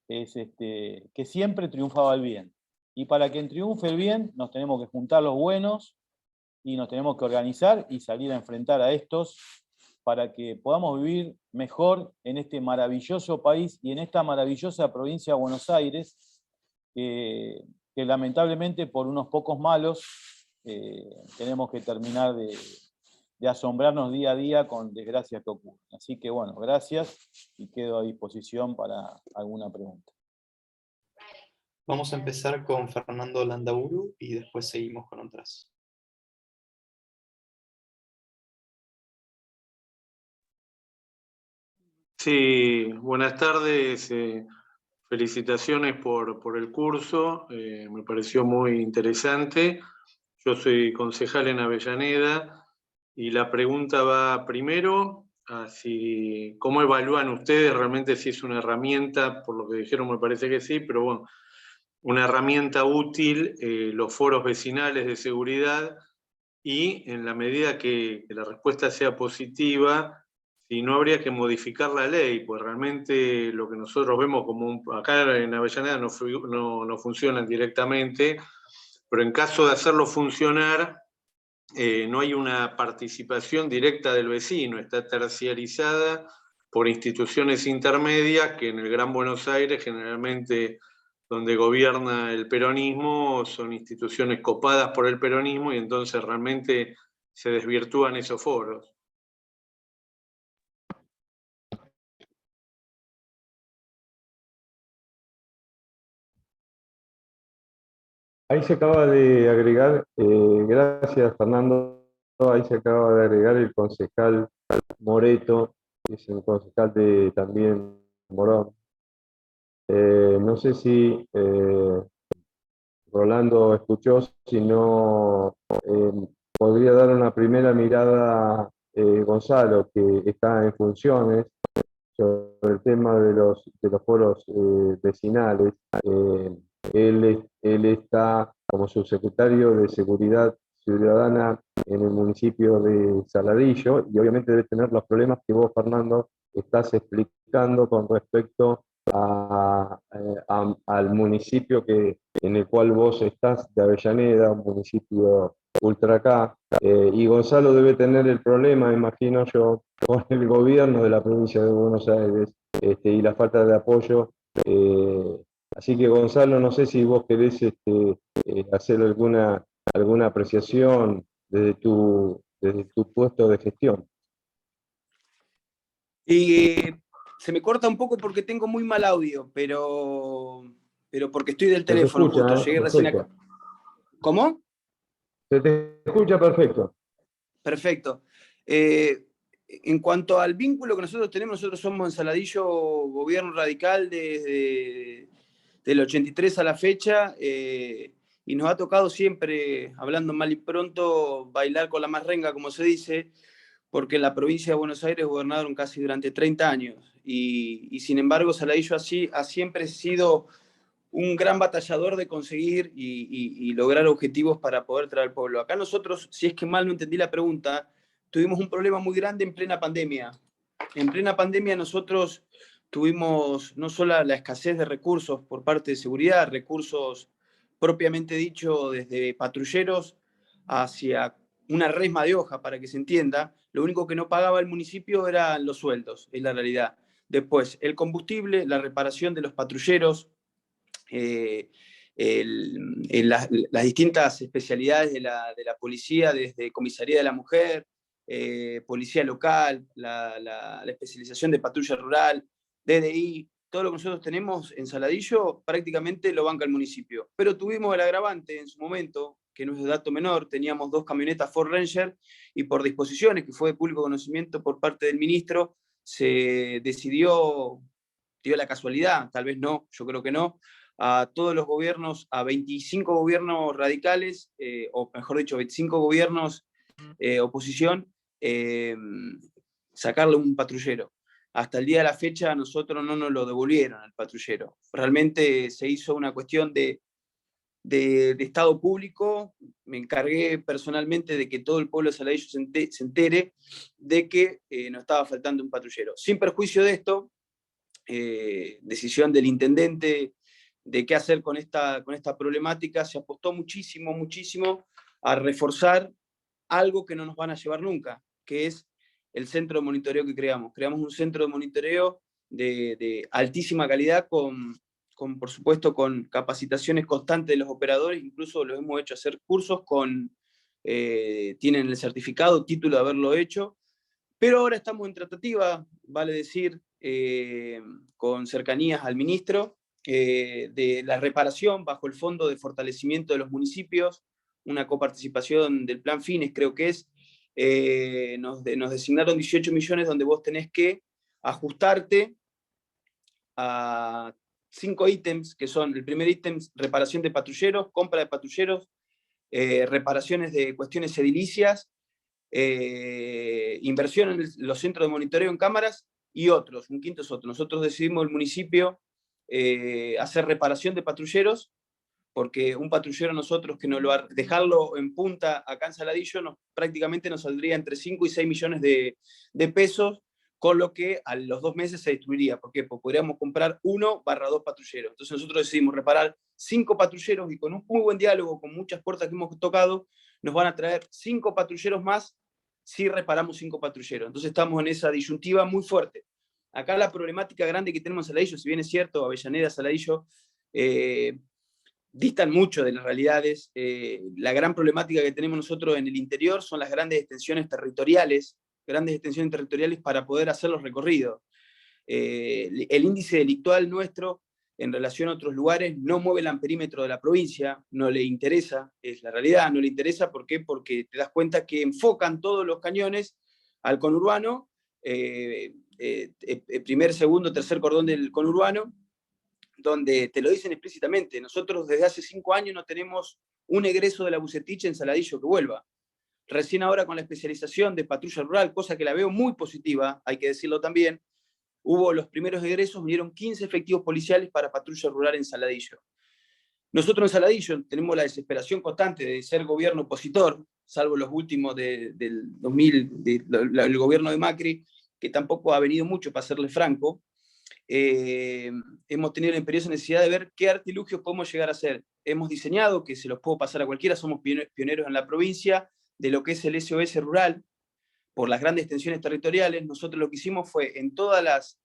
es que siempre triunfaba el bien. Y para que triunfe el bien, nos tenemos que juntar los buenos, y nos tenemos que organizar y salir a enfrentar a estos, para que podamos vivir mejor en este maravilloso país y en esta maravillosa provincia de Buenos Aires, que lamentablemente por unos pocos malos tenemos que terminar de asombrarnos día a día con desgracias que ocurren. Así que bueno, gracias, y quedo a disposición para alguna pregunta. Vamos a empezar con Fernando Landaburu y después seguimos con otras. Sí, buenas tardes. Felicitaciones por el curso. Me pareció muy interesante. Yo soy concejal en Avellaneda y la pregunta va primero a cómo evalúan ustedes realmente si es una herramienta, por lo que dijeron me parece que sí, pero bueno, una herramienta útil, los foros vecinales de seguridad, y en la medida que la respuesta sea positiva, si no habría que modificar la ley, pues realmente lo que nosotros vemos como acá en Avellaneda no funcionan directamente, pero en caso de hacerlo funcionar, no hay una participación directa del vecino, está terciarizada por instituciones intermedias que en el Gran Buenos Aires generalmente, donde gobierna el peronismo, son instituciones copadas por el peronismo, y entonces realmente se desvirtúan esos foros. Ahí se acaba de agregar, gracias Fernando, ahí se acaba de agregar el concejal Moreto, que es un concejal de también Morón. No sé si Rolando escuchó, si no podría dar una primera mirada Gonzalo, que está en funciones, sobre el tema de los foros vecinales. Él está como subsecretario de Seguridad Ciudadana en el municipio de Saladillo, y obviamente debe tener los problemas que vos, Fernando, estás explicando con respecto al municipio en el cual vos estás, de Avellaneda, un municipio ultra acá, y Gonzalo debe tener el problema, imagino yo, con el gobierno de la provincia de Buenos Aires, y la falta de apoyo. Así que, Gonzalo, no sé si vos querés hacer alguna apreciación desde tu puesto de gestión. Y se me corta un poco porque tengo muy mal audio, pero porque estoy del teléfono, Se te escucha, justo, llegué recién acá. perfecto. ¿Cómo? Se te escucha perfecto. Perfecto. En cuanto al vínculo que nosotros tenemos, nosotros somos en Saladillo gobierno radical desde el 83 a la fecha, y nos ha tocado siempre, hablando mal y pronto, bailar con la más renga, como se dice, porque en la provincia de Buenos Aires gobernaron casi durante 30 años, y sin embargo Saladillo ha siempre sido un gran batallador de conseguir y lograr objetivos para poder traer al pueblo. Acá nosotros, si es que mal no entendí la pregunta, tuvimos un problema muy grande en plena pandemia. En plena pandemia nosotros tuvimos no solo la escasez de recursos por parte de seguridad, recursos propiamente dicho desde patrulleros hacia una resma de hoja, para que se entienda. Lo único que no pagaba el municipio eran los sueldos, es la realidad. Después, el combustible, la reparación de los patrulleros, las distintas especialidades de la policía, desde comisaría de la mujer, policía local, la especialización de patrulla rural, DDI, todo lo que nosotros tenemos en Saladillo prácticamente lo banca el municipio. Pero tuvimos el agravante en su momento, que no es de dato menor, teníamos 2 camionetas Ford Ranger, y por disposiciones que fue de público conocimiento por parte del ministro, se decidió, dio la casualidad, tal vez no, yo creo que no, a todos los gobiernos, a 25 gobiernos radicales, o mejor dicho, 25 gobiernos oposición, sacarle un patrullero. Hasta el día de la fecha nosotros no nos lo devolvieron al patrullero. Realmente se hizo una cuestión de Estado público. Me encargué personalmente de que todo el pueblo de Saladillo se entere de que nos estaba faltando un patrullero. Sin perjuicio de esto, decisión del intendente de qué hacer con esta problemática, se apostó muchísimo, muchísimo a reforzar algo que no nos van a llevar nunca, que es el centro de monitoreo que creamos. Creamos un centro de monitoreo de altísima calidad, por supuesto, con capacitaciones constantes de los operadores, incluso los hemos hecho hacer cursos tienen el certificado, título de haberlo hecho, pero ahora estamos en tratativa, vale decir, con cercanías al ministro, de la reparación bajo el Fondo de Fortalecimiento de los Municipios, una coparticipación del Plan Fines, creo que es. Nos designaron 18 millones donde vos tenés que ajustarte a 5 ítems, que son: el primer ítem, reparación de patrulleros, compra de patrulleros, reparaciones de cuestiones edilicias, inversión en los centros de monitoreo en cámaras, y otros, un quinto es otro. Nosotros decidimos el municipio hacer reparación de patrulleros, porque un patrullero nosotros dejarlo en punta acá en Saladillo prácticamente nos saldría entre 5 y 6 millones de pesos, con lo que a los 2 meses se destruiría. ¿Por qué? Porque podríamos comprar 1/2 patrulleros. Entonces nosotros decidimos reparar 5 patrulleros, y con un muy buen diálogo, con muchas puertas que hemos tocado, nos van a traer 5 patrulleros más si reparamos 5 patrulleros. Entonces estamos en esa disyuntiva muy fuerte. Acá la problemática grande que tenemos en Saladillo, si bien es cierto, Avellaneda, Saladillo, distan mucho de las realidades. La gran problemática que tenemos nosotros en el interior son las grandes extensiones territoriales para poder hacer los recorridos. El índice delictual nuestro en relación a otros lugares, no mueve el amperímetro de la provincia, no le interesa, es la realidad, no le interesa. ¿Por qué? Porque te das cuenta que enfocan todos los cañones al conurbano, primer, segundo, tercer cordón del conurbano, donde te lo dicen explícitamente. Nosotros desde hace 5 años no tenemos un egreso de la Bucetich en Saladillo que vuelva. Recién ahora con la especialización de patrulla rural, cosa que la veo muy positiva, hay que decirlo también, hubo los primeros egresos, vinieron 15 efectivos policiales para patrulla rural en Saladillo. Nosotros en Saladillo tenemos la desesperación constante de ser gobierno opositor, salvo los últimos del 2000, el gobierno de Macri, que tampoco ha venido mucho, para serle franco. Hemos tenido la imperiosa necesidad de ver qué artilugios podemos llegar a hacer. Hemos diseñado, que se los puedo pasar a cualquiera, somos pioneros en la provincia de lo que es el SOS rural, por las grandes extensiones territoriales. Nosotros lo que hicimos fue en todas las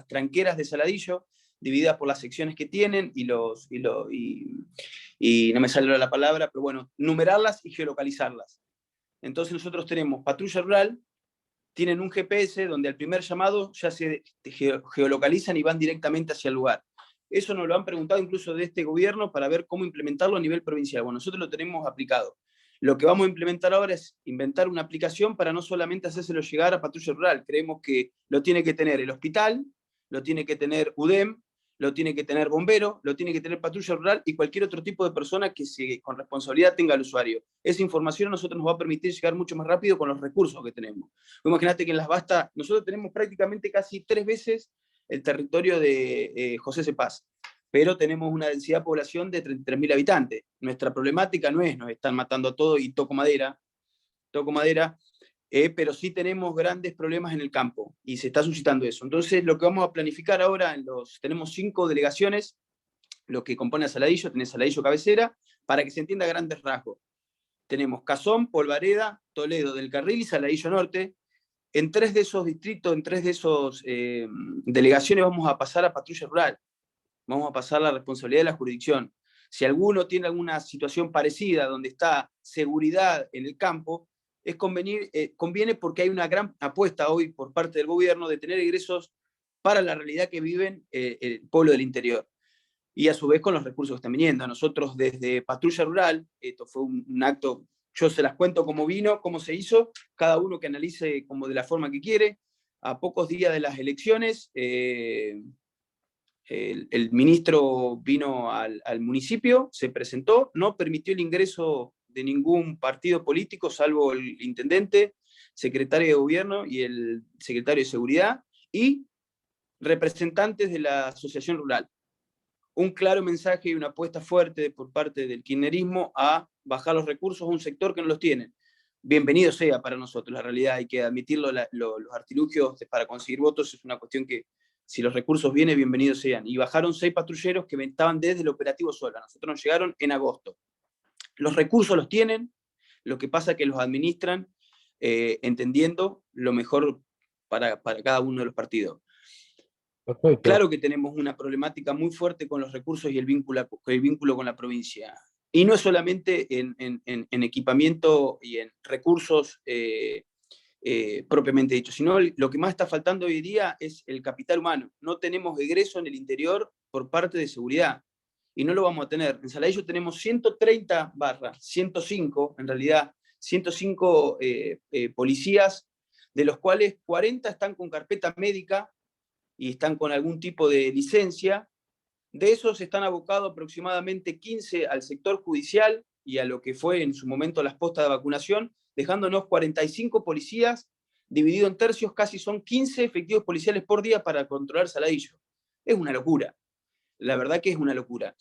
tranqueras de Saladillo, divididas por las secciones que tienen, y no me sale la palabra, pero bueno, numerarlas y geolocalizarlas. Entonces nosotros tenemos patrulla rural, tienen un GPS donde al primer llamado ya se geolocalizan y van directamente hacia el lugar. Eso nos lo han preguntado incluso de este gobierno para ver cómo implementarlo a nivel provincial. Bueno, nosotros lo tenemos aplicado. Lo que vamos a implementar ahora es inventar una aplicación para no solamente hacérselo llegar a patrulla rural. Creemos que lo tiene que tener el hospital, lo tiene que tener UDEM, lo tiene que tener bombero, lo tiene que tener patrulla rural y cualquier otro tipo de persona que con responsabilidad tenga al usuario. Esa información a nosotros nos va a permitir llegar mucho más rápido con los recursos que tenemos. Imagínate que en Las Bastas nosotros tenemos prácticamente casi 3 veces el territorio de José Cepaz, pero tenemos una densidad de población de 33.000 habitantes. Nuestra problemática no es nos están matando a todos y toco madera, pero sí tenemos grandes problemas en el campo y se está suscitando eso. Entonces lo que vamos a planificar ahora, tenemos 5 delegaciones, lo que compone a Saladillo, tenés Saladillo cabecera, para que se entienda a grandes rasgos. Tenemos Cazón, Polvareda, Toledo del Carril y Saladillo Norte. En 3 de esos distritos, en 3 de esos delegaciones vamos a pasar a patrulla rural. Vamos a pasar la responsabilidad de la jurisdicción. Si alguno tiene alguna situación parecida donde está seguridad en el campo, conviene porque hay una gran apuesta hoy por parte del gobierno de tener egresos para la realidad que viven el pueblo del interior. Y a su vez con los recursos que están viniendo. Nosotros desde Patrulla Rural, esto fue un acto, yo se las cuento cómo vino, cómo se hizo, cada uno que analice como de la forma que quiere. A pocos días de las elecciones, el ministro vino al municipio, se presentó, no permitió el ingreso de ningún partido político, salvo el intendente, secretario de gobierno y el secretario de seguridad, y representantes de la asociación rural. Un claro mensaje y una apuesta fuerte por parte del kirchnerismo a bajar los recursos a un sector que no los tiene. Bienvenido sea para nosotros, la realidad hay que admitirlo, los artilugios para conseguir votos es una cuestión que si los recursos vienen, bienvenidos sean. Y bajaron 6 patrulleros que estaban desde el operativo Sola. Nosotros nos llegaron en agosto. Los recursos los tienen, lo que pasa es que los administran entendiendo lo mejor para cada uno de los partidos. Perfecto. Claro que tenemos una problemática muy fuerte con los recursos y el vínculo con la provincia. Y no es solamente en equipamiento y en recursos propiamente dicho, sino lo que más está faltando hoy día es el capital humano. No tenemos egreso en el interior por parte de seguridad y no lo vamos a tener. En Saladillo tenemos 105 en realidad, 105 policías, de los cuales 40 están con carpeta médica y están con algún tipo de licencia. De esos están abocados aproximadamente 15 al sector judicial y a lo que fue en su momento las postas de vacunación, dejándonos 45 policías, dividido en tercios, casi son 15 efectivos policiales por día para controlar Saladillo. Es una locura, la verdad que es una locura.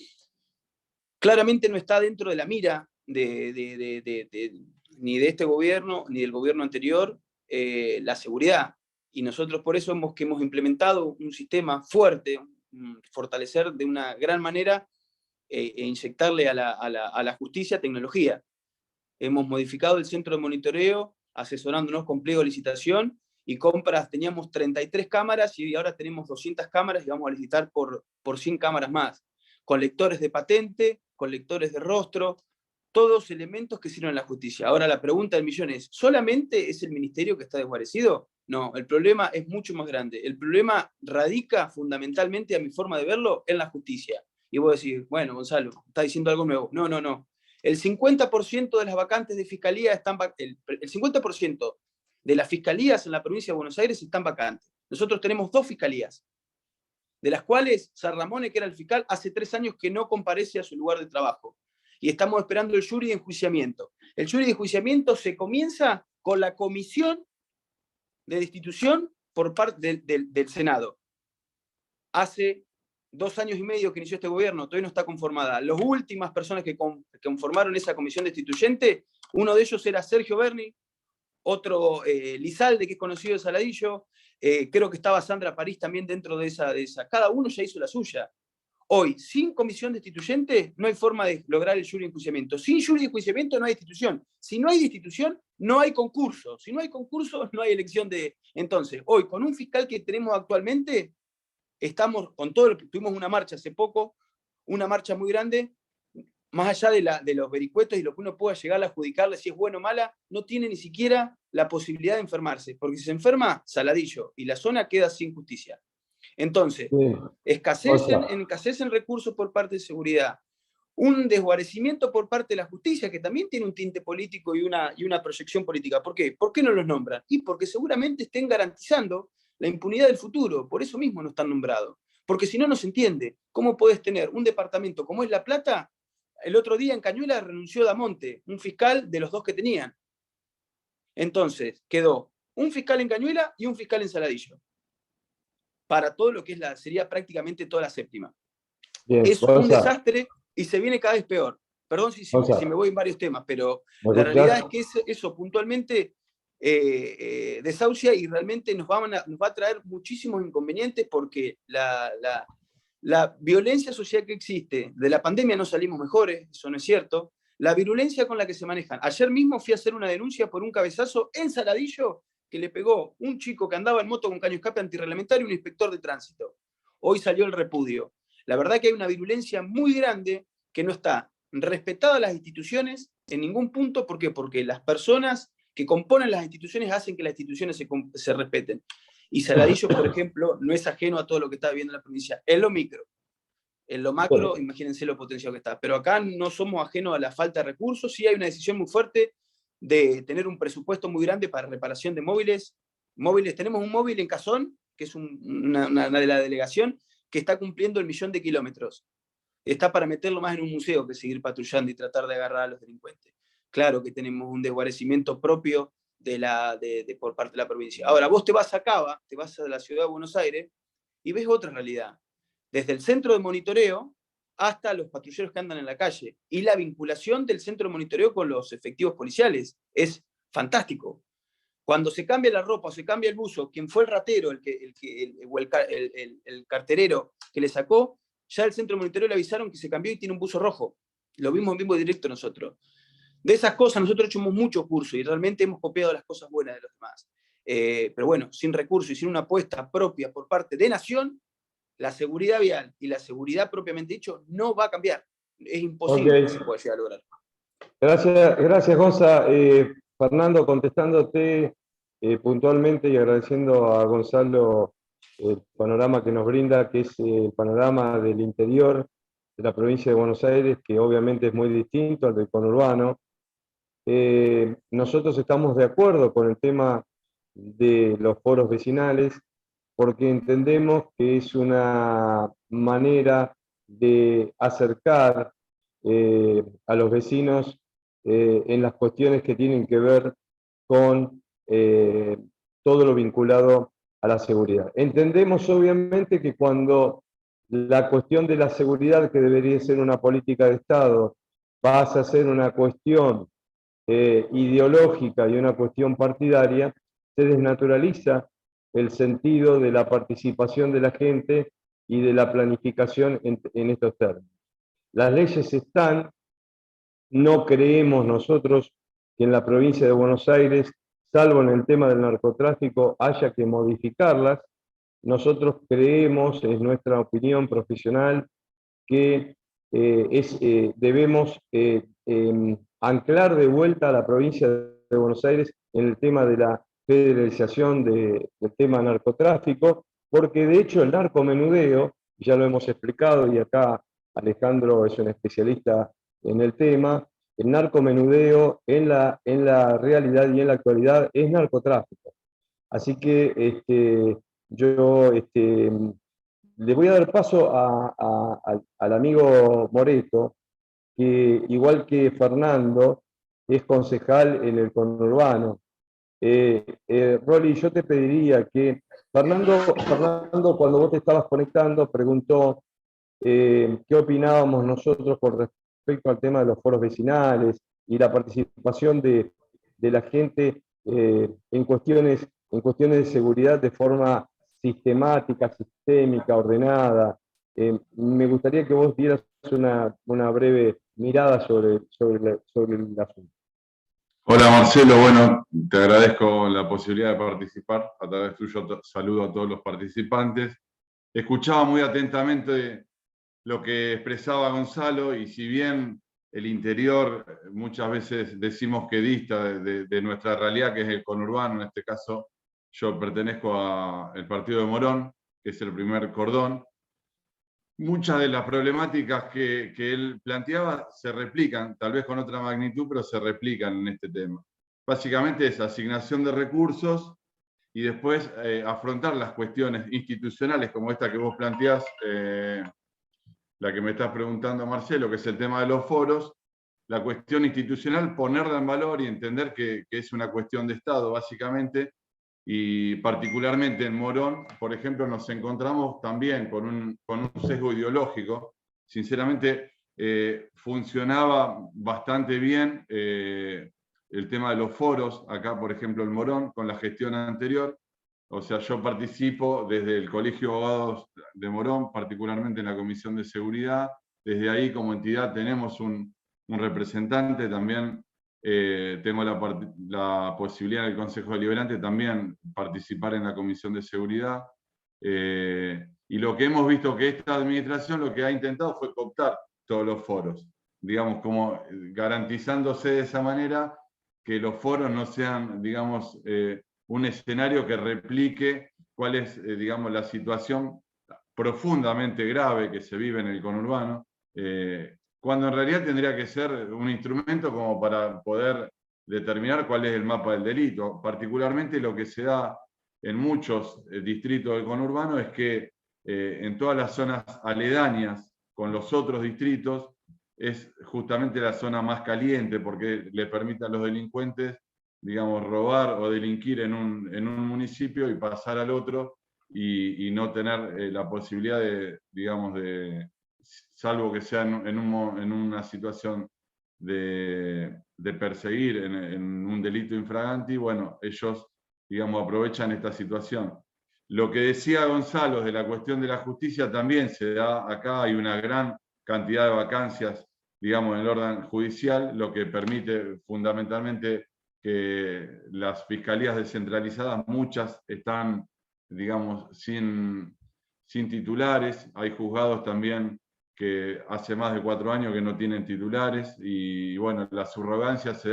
Claramente no está dentro de la mira ni de este gobierno, ni del gobierno anterior, la seguridad. Y nosotros por eso hemos implementado un sistema fuerte, fortalecer de una gran manera e inyectarle a la justicia tecnología. Hemos modificado el centro de monitoreo, asesorándonos con pliego de licitación y compras. Teníamos 33 cámaras y ahora tenemos 200 cámaras y vamos a licitar por 100 cámaras más, con lectores de patente, con lectores de rostro, todos elementos que sirven a la justicia. Ahora la pregunta del millón es, ¿solamente es el ministerio que está desguarecido? No, el problema es mucho más grande. El problema radica fundamentalmente, a mi forma de verlo, en la justicia. Y vos decís, bueno, Gonzalo, está diciendo algo nuevo. No, no, no. El 50% de las vacantes de fiscalía están, el 50% de las fiscalías en la provincia de Buenos Aires están vacantes. Nosotros tenemos 2 fiscalías, de las cuales Sarramone, que era el fiscal, hace 3 años que no comparece a su lugar de trabajo. Y estamos esperando el jury de enjuiciamiento. El jury de enjuiciamiento se comienza con la comisión de destitución por parte del Senado. Hace 2 años y medio que inició este gobierno, todavía no está conformada. Las últimas personas que conformaron esa comisión destituyente, uno de ellos era Sergio Berni, otro Lizalde, que es conocido de Saladillo, creo que estaba Sandra París también dentro de esa. Cada uno ya hizo la suya. Hoy, sin comisión destituyente, no hay forma de lograr el jury de enjuiciamiento. Sin jury de enjuiciamiento no hay destitución. Si no hay destitución, no hay concurso. Si no hay concurso, no hay elección de... Entonces, hoy, con un fiscal que tenemos actualmente, estamos con todo lo que tuvimos una marcha hace poco, una marcha muy grande, más allá de los vericuetos y lo que uno pueda llegar a adjudicarle si es bueno o mala, no tiene ni siquiera la posibilidad de enfermarse, porque si se enferma, Saladillo y la zona queda sin justicia. Entonces, escasez en recursos por parte de seguridad, un desguarecimiento por parte de la justicia, que también tiene un tinte político y una proyección política. ¿Por qué? ¿Por qué no los nombran? Y porque seguramente estén garantizando la impunidad del futuro, por eso mismo no están nombrados. Porque si no, no se entiende cómo podés tener un departamento como es La Plata. El otro día en Cañuelas renunció Damonte, un fiscal de los 2 que tenían. Entonces, quedó un fiscal en Cañuelas y un fiscal en Saladillo, para todo lo que sería prácticamente toda la séptima. Bien, es un desastre y se viene cada vez peor. Perdón si me voy en varios temas, pero la realidad es que eso puntualmente desahucia y realmente nos va a traer muchísimos inconvenientes, porque la violencia social que existe, de la pandemia no salimos mejores, eso no es cierto. La virulencia con la que se manejan. Ayer mismo fui a hacer una denuncia por un cabezazo en Saladillo que le pegó un chico que andaba en moto con caño escape antirreglamentario y un inspector de tránsito. Hoy salió el repudio. La verdad que hay una virulencia muy grande que no está respetada las instituciones en ningún punto. ¿Por qué? Porque las personas que componen las instituciones hacen que las instituciones se respeten. Y Saladillo, por ejemplo, no es ajeno a todo lo que está viviendo en la provincia. En lo micro. En lo macro, imagínense lo potencial que está. Pero acá no somos ajenos a la falta de recursos. Sí hay una decisión muy fuerte de tener un presupuesto muy grande para reparación de móviles. Tenemos un móvil en Cazón, que es una de la delegación, que está cumpliendo el 1.000.000 de kilómetros. Está para meterlo más en un museo que seguir patrullando y tratar de agarrar a los delincuentes. Claro que tenemos un desguarecimiento propio por parte de la provincia. Ahora, vos te vas a Cava, te vas a la ciudad de Buenos Aires y ves otra realidad. Desde el centro de monitoreo hasta los patrulleros que andan en la calle. Y la vinculación del centro de monitoreo con los efectivos policiales es fantástico. Cuando se cambia la ropa o se cambia el buzo, quien fue el ratero, el carterero que le sacó, ya el centro de monitoreo le avisaron que se cambió y tiene un buzo rojo. Lo vimos en vivo directo nosotros. De esas cosas nosotros hemos muchos cursos y realmente hemos copiado las cosas buenas de los demás. Pero bueno, sin recursos y sin una apuesta propia por parte de Nación, la seguridad vial y la seguridad propiamente dicho no va a cambiar. Es imposible que se pueda llegar a lograr. Gracias Gonza. Fernando, contestándote puntualmente y agradeciendo a Gonzalo el panorama que nos brinda, que es el panorama del interior de la provincia de Buenos Aires, que obviamente es muy distinto al del conurbano. Nosotros estamos de acuerdo con el tema de los foros vecinales, porque entendemos que es una manera de acercar a los vecinos en las cuestiones que tienen que ver con todo lo vinculado a la seguridad. Entendemos obviamente que cuando la cuestión de la seguridad, que debería ser una política de Estado, pasa a ser una cuestión ideológica y una cuestión partidaria, se desnaturaliza el sentido de la participación de la gente y de la planificación en estos términos. Las leyes están, no creemos nosotros que en la provincia de Buenos Aires, salvo en el tema del narcotráfico, haya que modificarlas. Nosotros creemos, es nuestra opinión profesional, que debemos anclar de vuelta a la provincia de Buenos Aires en el tema de la federalización del tema narcotráfico, porque de hecho el narcomenudeo, ya lo hemos explicado y acá Alejandro es un especialista en el tema, el narcomenudeo en la realidad y en la actualidad es narcotráfico. Así que yo le voy a dar paso al amigo Moreto, que igual que Fernando, es concejal en el conurbano. Rolly, yo te pediría que Fernando, cuando vos te estabas conectando, preguntó qué opinábamos nosotros con respecto al tema de los foros vecinales y la participación de la gente en cuestiones de seguridad de forma sistemática, sistémica, ordenada. Me gustaría que vos dieras una breve mirada sobre el asunto. Hola Marcelo, bueno, te agradezco la posibilidad de participar. A través tuyo saludo a todos los participantes. Escuchaba muy atentamente lo que expresaba Gonzalo y si bien el interior muchas veces decimos que dista de nuestra realidad, que es el conurbano, en este caso yo pertenezco al partido de Morón, que es el primer cordón. Muchas de las problemáticas que él planteaba se replican, tal vez con otra magnitud, pero se replican en este tema. Básicamente es asignación de recursos y después afrontar las cuestiones institucionales como esta que vos planteás, la que me estás preguntando Marcelo, que es el tema de los foros. La cuestión institucional, ponerla en valor y entender que es una cuestión de Estado, básicamente, y particularmente en Morón, por ejemplo, nos encontramos también con un sesgo ideológico. Sinceramente, funcionaba bastante bien el tema de los foros, acá, por ejemplo, en Morón, con la gestión anterior. O sea, yo participo desde el Colegio de Abogados de Morón, particularmente en la Comisión de Seguridad. Desde ahí, como entidad, tenemos un representante también. Tengo la posibilidad en el Consejo Deliberante también participar en la Comisión de Seguridad. Y lo que hemos visto que esta administración lo que ha intentado fue cooptar todos los foros, digamos, como garantizándose de esa manera que los foros no sean, digamos, un escenario que replique cuál es, digamos, la situación profundamente grave que se vive en el conurbano. Cuando en realidad tendría que ser un instrumento como para poder determinar cuál es el mapa del delito. Particularmente lo que se da en muchos distritos del conurbano es que en todas las zonas aledañas con los otros distritos es justamente la zona más caliente porque le permite a los delincuentes, digamos, robar o delinquir en un municipio y pasar al otro y no tener la posibilidad de, digamos, salvo que sea en una situación de perseguir en un delito infraganti, bueno, ellos, digamos, aprovechan esta situación. Lo que decía Gonzalo de la cuestión de la justicia también se da acá, hay una gran cantidad de vacancias, digamos, en el orden judicial, lo que permite fundamentalmente que las fiscalías descentralizadas, muchas están, digamos, sin titulares, hay juzgados también que hace más de 4 años que no tienen titulares y bueno, las subrogancias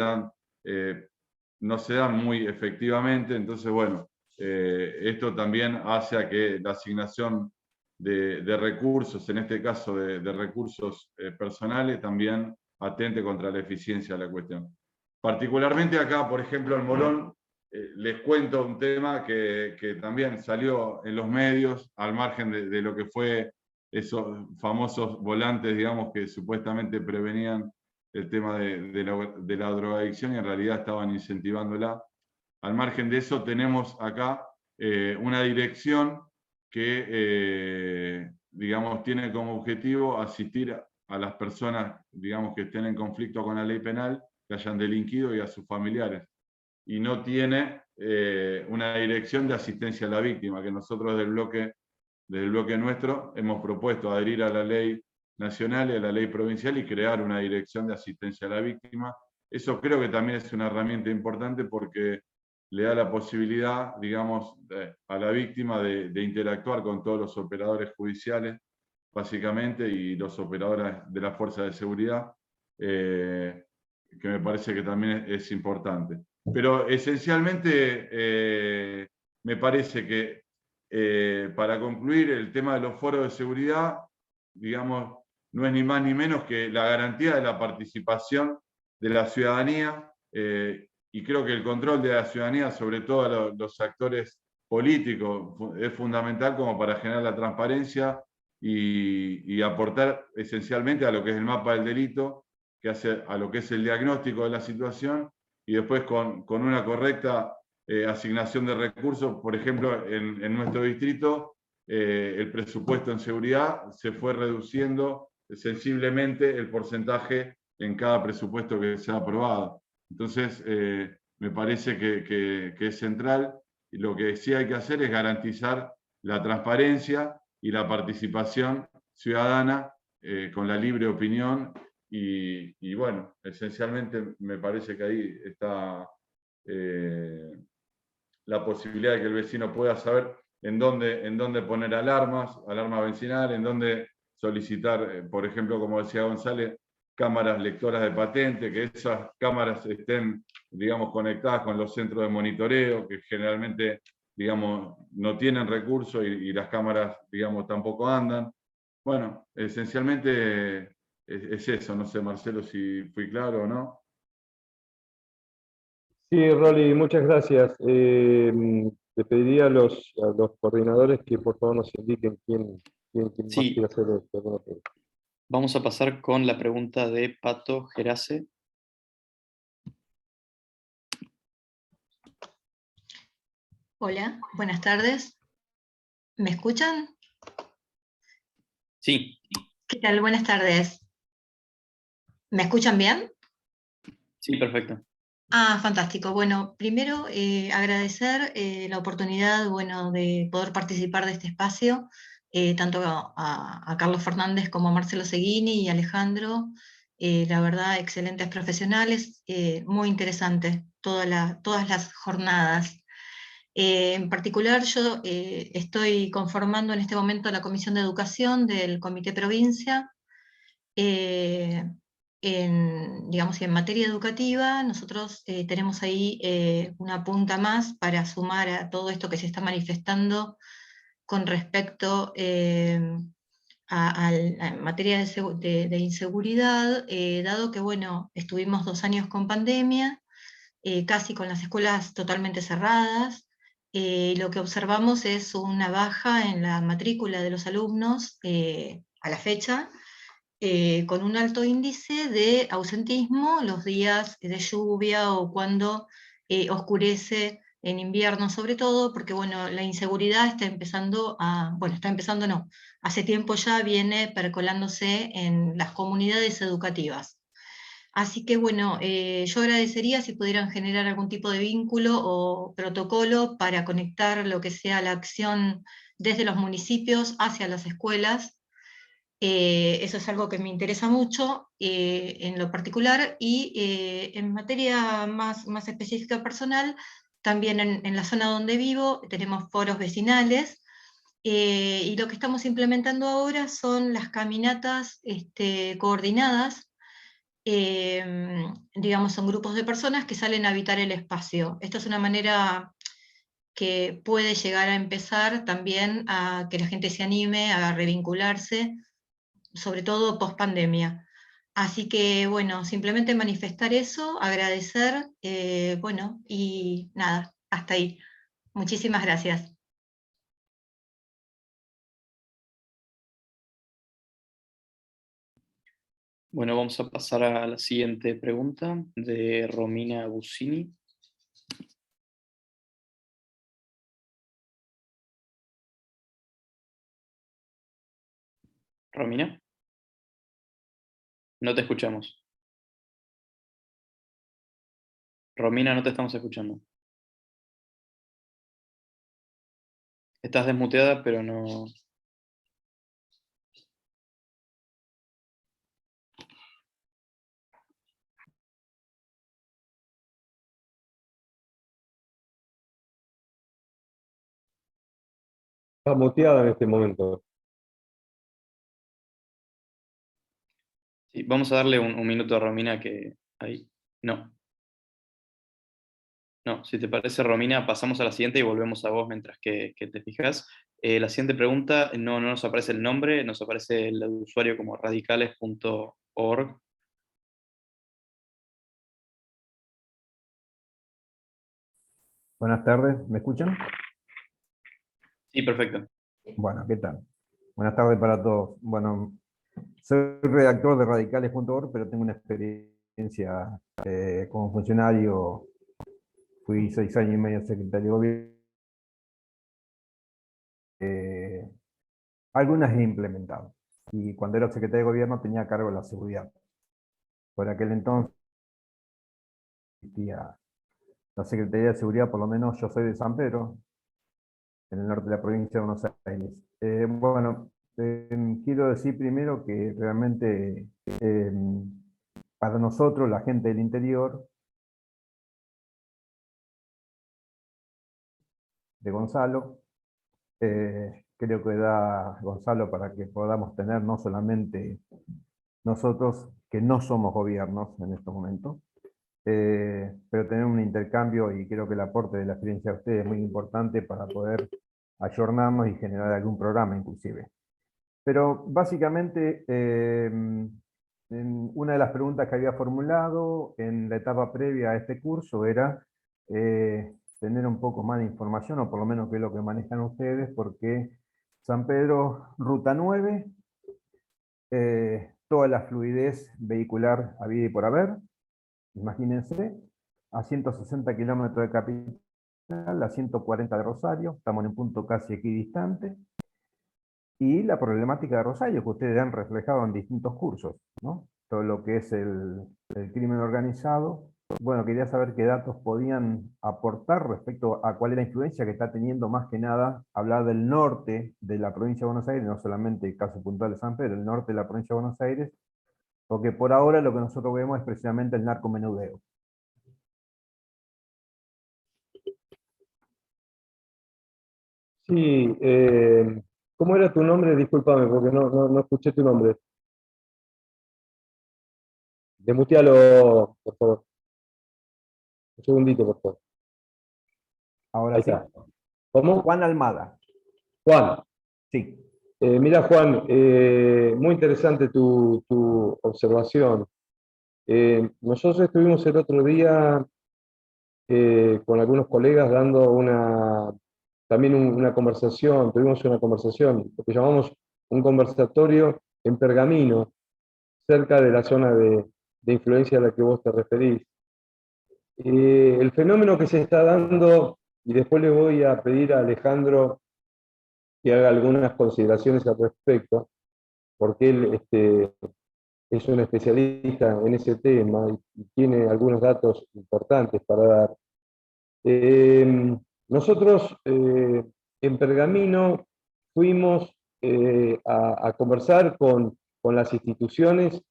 no se dan muy efectivamente, entonces bueno, esto también hace a que la asignación de recursos, en este caso de recursos personales, también atente contra la eficiencia de la cuestión. Particularmente acá, por ejemplo, en Morón, les cuento un tema que también salió en los medios, al margen de lo que fue esos famosos volantes, digamos, que supuestamente prevenían el tema de la drogadicción y en realidad estaban incentivándola. Al margen de eso, tenemos acá una dirección que, digamos, tiene como objetivo asistir a las personas, digamos, que estén en conflicto con la ley penal, que hayan delinquido y a sus familiares. Y no tiene una dirección de asistencia a la víctima, que nosotros desde el bloque nuestro hemos propuesto adherir a la ley nacional y a la ley provincial y crear una dirección de asistencia a la víctima. Eso creo que también es una herramienta importante porque le da la posibilidad, digamos, a la víctima de interactuar con todos los operadores judiciales, básicamente, y los operadores de las fuerzas de seguridad, que me parece que también es importante. Pero esencialmente me parece que para concluir el tema de los foros de seguridad, digamos, no es ni más ni menos que la garantía de la participación de la ciudadanía, y creo que el control de la ciudadanía, sobre todo los actores políticos, es fundamental como para generar la transparencia y aportar esencialmente a lo que es el mapa del delito, que hace a lo que es el diagnóstico de la situación, y después con una correcta asignación de recursos. Por ejemplo, en nuestro distrito, el presupuesto en seguridad se fue reduciendo sensiblemente el porcentaje en cada presupuesto que se ha aprobado. Entonces, me parece que es central, y lo que sí hay que hacer es garantizar la transparencia y la participación ciudadana con la libre opinión, y bueno, esencialmente me parece que ahí está la posibilidad de que el vecino pueda saber en dónde poner alarma vecinal, en dónde solicitar, por ejemplo, como decía González, cámaras lectoras de patente, que esas cámaras estén, digamos, conectadas con los centros de monitoreo, que generalmente, digamos, no tienen recursos, y las cámaras, digamos, tampoco andan. Bueno, esencialmente es eso. No sé, Marcelo, si fui claro o no. Sí, Rolly, muchas gracias. Le pediría a los coordinadores que por favor nos indiquen quién más Sí, quiere hacer esto. vamos a pasar con la pregunta de Pato Gerace. Hola, buenas tardes. ¿Me escuchan? Sí, ¿Qué tal? Buenas tardes. ¿Me escuchan bien? sí, perfecto. Ah, fantástico. Bueno, primero agradecer la oportunidad, bueno, de poder participar de este espacio, tanto a Carlos Fernández como a Marcelo Seguini y Alejandro. La verdad, excelentes profesionales, muy interesante todas las jornadas. En particular, yo estoy conformando en este momento la Comisión de Educación del Comité Provincia. Eh, digamos, en materia educativa, nosotros tenemos ahí una punta más para sumar a todo esto que se está manifestando con respecto a materia de inseguridad, dado que, bueno, estuvimos 2 años con pandemia, casi con las escuelas totalmente cerradas. Lo que observamos es una baja en la matrícula de los alumnos a la fecha, con un alto índice de ausentismo los días de lluvia o cuando oscurece en invierno, sobre todo, porque bueno, la inseguridad está empezando está empezando no, hace tiempo ya viene percolándose en las comunidades educativas. Así que bueno, yo agradecería si pudieran generar algún tipo de vínculo o protocolo para conectar lo que sea la acción desde los municipios hacia las escuelas. Eso es algo que me interesa mucho en lo particular, y en materia más específica personal, también en la zona donde vivo tenemos foros vecinales, y lo que estamos implementando ahora son las caminatas coordinadas. Digamos, son grupos de personas que salen a habitar el espacio. Esta es una manera que puede llegar a empezar también a que la gente se anime a revincularse, sobre todo post pandemia. Así que bueno, simplemente manifestar eso, agradecer, bueno, y nada, hasta ahí. Muchísimas gracias. Bueno, vamos a pasar a la siguiente pregunta de Romina Busini. Romina, no te escuchamos. Romina, no te estamos escuchando. Estás desmuteada, pero no. Está muteada en este momento. Sí, vamos a darle un minuto a Romina que ahí. No. No, si te parece, Romina, pasamos a la siguiente y volvemos a vos mientras que te fijas. La siguiente pregunta, no nos aparece el nombre, nos aparece el usuario como radicales.org. Buenas tardes, ¿me escuchan? Sí, perfecto. Bueno, ¿qué tal? Buenas tardes para todos. Bueno, soy redactor de radicales.org, pero tengo una experiencia como funcionario. Fui 6 años y medio secretario de gobierno. Algunas he implementado. Y cuando era secretario de gobierno tenía a cargo la seguridad. Por aquel entonces existía la Secretaría de Seguridad, por lo menos yo soy de San Pedro, en el norte de la provincia de Buenos Aires. Bueno, quiero decir primero que realmente para nosotros, la gente del interior, de Gonzalo, creo que da Gonzalo para que podamos tener no solamente nosotros, que no somos gobiernos en estos momentos, pero tener un intercambio, y creo que el aporte de la experiencia de ustedes es muy importante para poder ayornarnos y generar algún programa inclusive. Pero básicamente, una de las preguntas que había formulado en la etapa previa a este curso era tener un poco más de información, o por lo menos qué es lo que manejan ustedes, porque San Pedro, Ruta 9, toda la fluidez vehicular habida y por haber, imagínense, a 160 kilómetros de capital, a 140 de Rosario, estamos en un punto casi equidistante, y la problemática de Rosario, que ustedes han reflejado en distintos cursos, ¿no? Todo lo que es el crimen organizado. Bueno, quería saber qué datos podían aportar respecto a cuál es la influencia que está teniendo, más que nada, hablar del norte de la provincia de Buenos Aires, no solamente el caso puntual de San Pedro, el norte de la provincia de Buenos Aires, porque por ahora lo que nosotros vemos es precisamente el narcomenudeo. Sí, ¿cómo era tu nombre? Discúlpame, porque no escuché tu nombre. Demutealo, por favor. Un segundito, por favor. Ahora Ahí sí. está. ¿Cómo? Juan Almada. Juan. Sí. Mira, Juan, muy interesante tu observación. Nosotros estuvimos el otro día con algunos colegas dando también una conversación, tuvimos una conversación, lo que llamamos un conversatorio en Pergamino, cerca de la zona de influencia a la que vos te referís. El fenómeno que se está dando, y después le voy a pedir a Alejandro que haga algunas consideraciones al respecto, porque él es un especialista en ese tema y tiene algunos datos importantes para dar. Nosotros en Pergamino fuimos a conversar con las instituciones,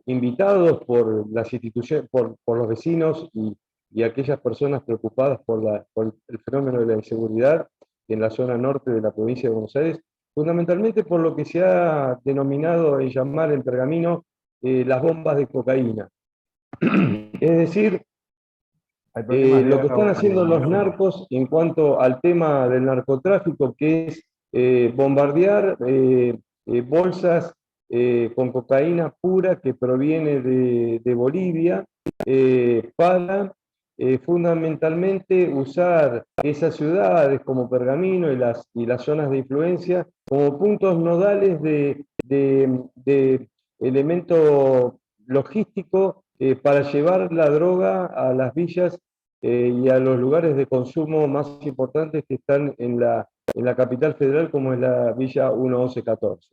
invitados por las instituciones, por los vecinos y aquellas personas preocupadas por el fenómeno de la inseguridad en la zona norte de la provincia de Buenos Aires, fundamentalmente por lo que se ha denominado y llamar en Pergamino las bombas de cocaína. Es decir, lo que están haciendo los narcos en cuanto al tema del narcotráfico, que es bombardear bolsas con cocaína pura que proviene de Bolivia, para fundamentalmente usar esas ciudades como Pergamino y las zonas de influencia como puntos nodales de elemento logístico para llevar la droga a las villas y a los lugares de consumo más importantes que están en la capital federal, como es la Villa 1114.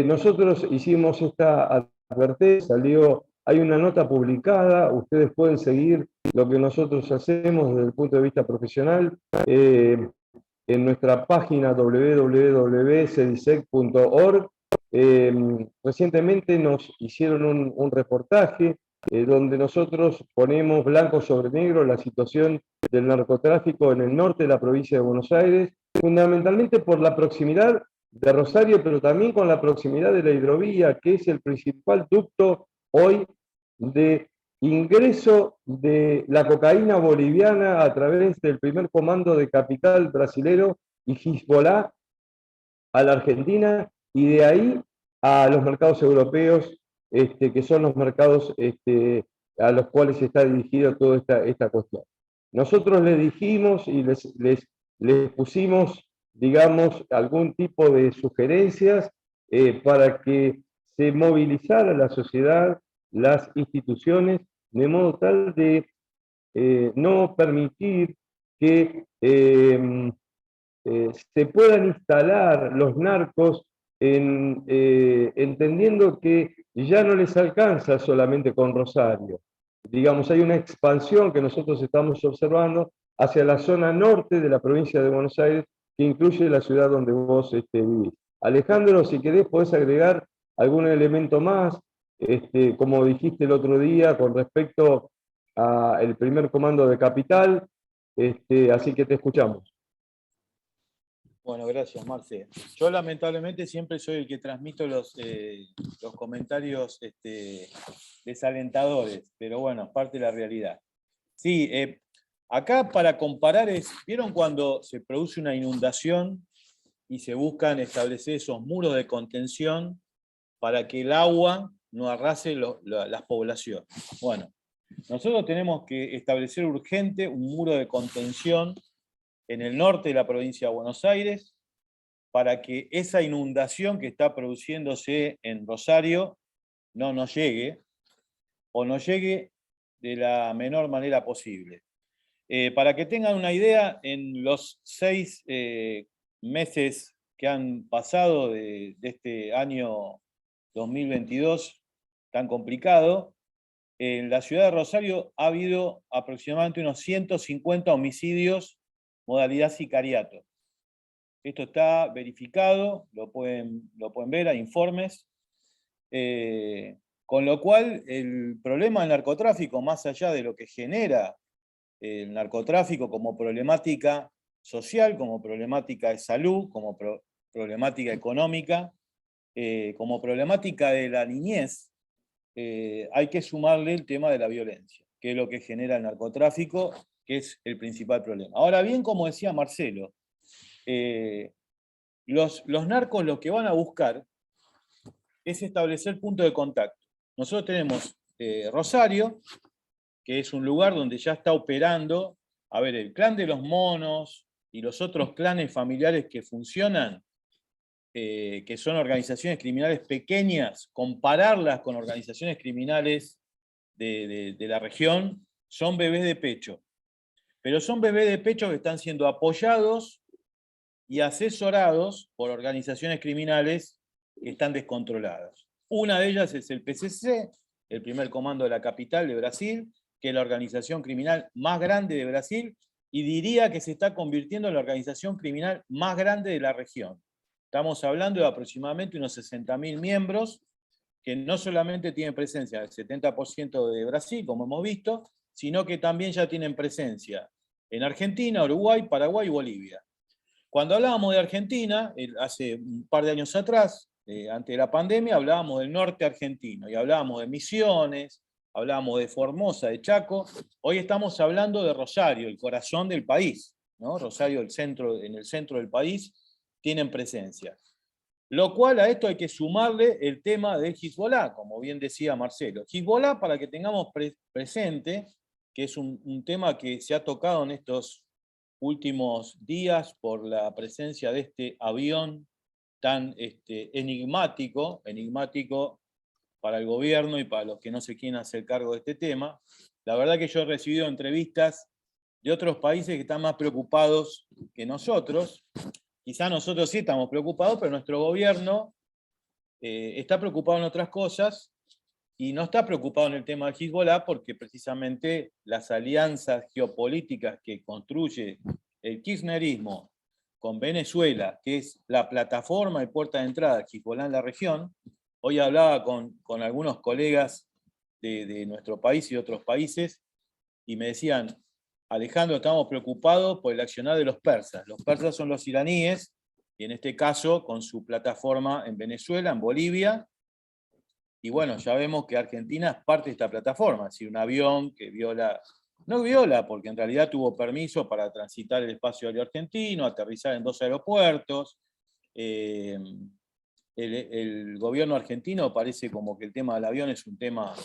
Nosotros hicimos esta advertencia, hay una nota publicada, ustedes pueden seguir lo que nosotros hacemos desde el punto de vista profesional en nuestra página www.cedisec.org. Recientemente nos hicieron un reportaje donde nosotros ponemos blanco sobre negro la situación del narcotráfico en el norte de la provincia de Buenos Aires, fundamentalmente por la proximidad de Rosario, pero también con la proximidad de la hidrovía, que es el principal ducto hoy de ingreso de la cocaína boliviana a través del primer comando de capital brasilero y Hezbollah a la Argentina, y de ahí a los mercados europeos, que son los mercados a los cuales está dirigida toda esta cuestión. Nosotros les dijimos y les pusimos, digamos, algún tipo de sugerencias para que se movilizara la sociedad, las instituciones, de modo tal de no permitir que se puedan instalar los narcos entendiendo que ya no les alcanza solamente con Rosario. Digamos, hay una expansión que nosotros estamos observando hacia la zona norte de la provincia de Buenos Aires, que incluye la ciudad donde vos vivís. Alejandro, si querés, podés agregar algún elemento más, como dijiste el otro día, con respecto al primer comando de capital, así que te escuchamos. Bueno, gracias, Marce. Yo lamentablemente siempre soy el que transmito los comentarios desalentadores, pero bueno, es parte de la realidad. Sí, acá para comparar ¿vieron cuando se produce una inundación y se buscan establecer esos muros de contención para que el agua no arrase las poblaciones? Bueno, nosotros tenemos que establecer urgente un muro de contención en el norte de la provincia de Buenos Aires, para que esa inundación que está produciéndose en Rosario no nos llegue, o nos llegue de la menor manera posible. Para que tengan una idea, en los 6 meses que han pasado de este año 2022 tan complicado, en la ciudad de Rosario ha habido aproximadamente unos 150 homicidios modalidad sicariato. Esto está verificado, lo pueden ver, hay informes. Con lo cual, el problema del narcotráfico, más allá de lo que genera el narcotráfico como problemática social, como problemática de salud, como problemática económica, como problemática de la niñez, hay que sumarle el tema de la violencia, que es lo que genera el narcotráfico, que es el principal problema. Ahora bien, como decía Marcelo, los narcos lo que van a buscar es establecer punto de contacto. Nosotros tenemos Rosario, que es un lugar donde ya está operando, a ver, el clan de los monos y los otros clanes familiares que funcionan, que son organizaciones criminales pequeñas, compararlas con organizaciones criminales de la región, son bebés de pecho. Pero son bebés de pecho que están siendo apoyados y asesorados por organizaciones criminales que están descontroladas. Una de ellas es el PCC, el primer comando de la capital de Brasil, que es la organización criminal más grande de Brasil, y diría que se está convirtiendo en la organización criminal más grande de la región. Estamos hablando de aproximadamente unos 60.000 miembros, que no solamente tienen presencia del 70% de Brasil, como hemos visto, sino que también ya tienen presencia en Argentina, Uruguay, Paraguay y Bolivia. Cuando hablábamos de Argentina, hace un par de años atrás, antes de la pandemia, hablábamos del norte argentino, y hablábamos de Misiones, hablábamos de Formosa, de Chaco. Hoy estamos hablando de Rosario, el corazón del país, ¿no? Rosario, en el centro del país, tienen presencia. Lo cual a esto hay que sumarle el tema del Hezbollah, como bien decía Marcelo. Hezbollah, para que tengamos presente, que es un tema que se ha tocado en estos últimos días por la presencia de este avión tan enigmático para el gobierno y para los que no se quieren hacer cargo de este tema. La verdad que yo he recibido entrevistas de otros países que están más preocupados que nosotros. Quizá nosotros sí estamos preocupados, pero nuestro gobierno está preocupado en otras cosas y no está preocupado en el tema del Hezbollah porque precisamente las alianzas geopolíticas que construye el kirchnerismo con Venezuela, que es la plataforma y puerta de entrada del Hezbollah en la región. Hoy hablaba con algunos colegas de nuestro país y de otros países y me decían: Alejandro, estamos preocupados por el accionar de los persas. Los persas son los iraníes, y en este caso con su plataforma en Venezuela, en Bolivia, Y bueno, ya vemos que Argentina es parte de esta plataforma, es decir, un avión que viola, no viola, porque en realidad tuvo permiso para transitar el espacio aéreo argentino, aterrizar en 2 aeropuertos. El gobierno argentino parece como que el tema del avión es un tema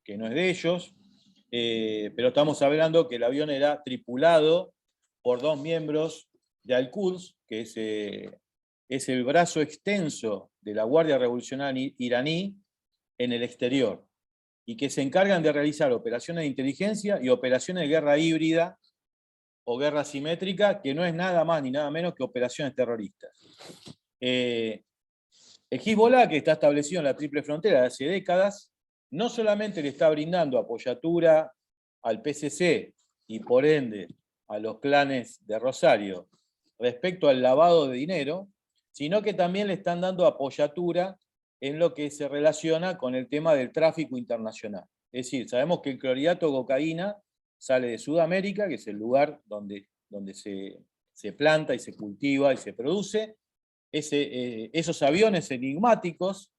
que no es de ellos, pero estamos hablando que el avión era tripulado por 2 miembros de Al-Quds, que es el brazo extenso de la Guardia Revolucionaria iraní en el exterior, y que se encargan de realizar operaciones de inteligencia y operaciones de guerra híbrida o guerra simétrica, que no es nada más ni nada menos que operaciones terroristas. El Hezbollah, que está establecido en la Triple Frontera de hace décadas, no solamente le está brindando apoyatura al PCC y por ende a los clanes de Rosario respecto al lavado de dinero, sino que también le están dando apoyatura en lo que se relaciona con el tema del tráfico internacional. Es decir, sabemos que el clorhidrato de cocaína sale de Sudamérica, que es el lugar donde se planta y se cultiva y se produce. Esos aviones enigmáticos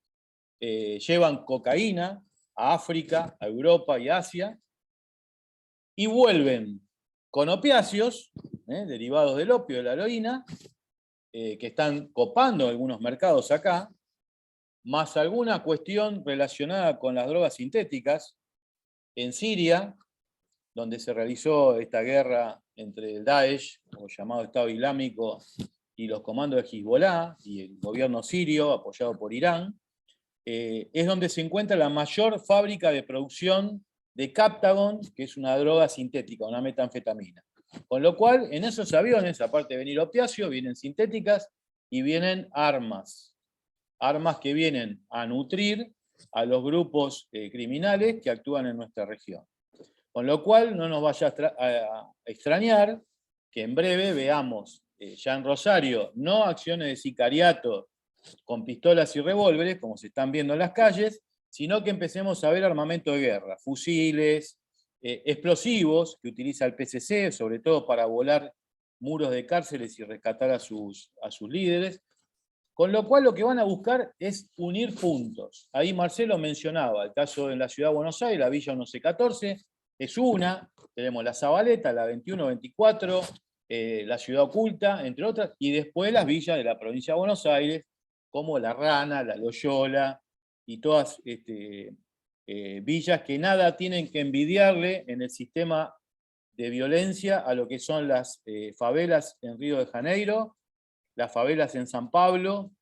llevan cocaína a África, a Europa y Asia, y vuelven con opiáceos, derivados del opio, de la heroína, que están copando algunos mercados acá, más alguna cuestión relacionada con las drogas sintéticas. En Siria, donde se realizó esta guerra entre el Daesh, o llamado Estado Islámico, y los comandos de Hezbollah, y el gobierno sirio, apoyado por Irán, es donde se encuentra la mayor fábrica de producción de Captagon, que es una droga sintética, una metanfetamina. Con lo cual, en esos aviones, aparte de venir opiáceos, vienen sintéticas y vienen armas. Armas que vienen a nutrir a los grupos criminales que actúan en nuestra región. Con lo cual, no nos vaya a extrañar que en breve veamos ya en Rosario no acciones de sicariato con pistolas y revólveres, como se están viendo en las calles, sino que empecemos a ver armamento de guerra, fusiles, explosivos que utiliza el PCC, sobre todo para volar muros de cárceles y rescatar a sus líderes. Con lo cual lo que van a buscar es unir puntos. Ahí Marcelo mencionaba el caso en la Ciudad de Buenos Aires, la Villa 1114, es una, tenemos la Zabaleta, la 2124, la Ciudad Oculta, entre otras, y después las villas de la provincia de Buenos Aires, como La Rana, La Loyola, y todas villas que nada tienen que envidiarle en el sistema de violencia a lo que son las favelas en Río de Janeiro, las favelas en San Pablo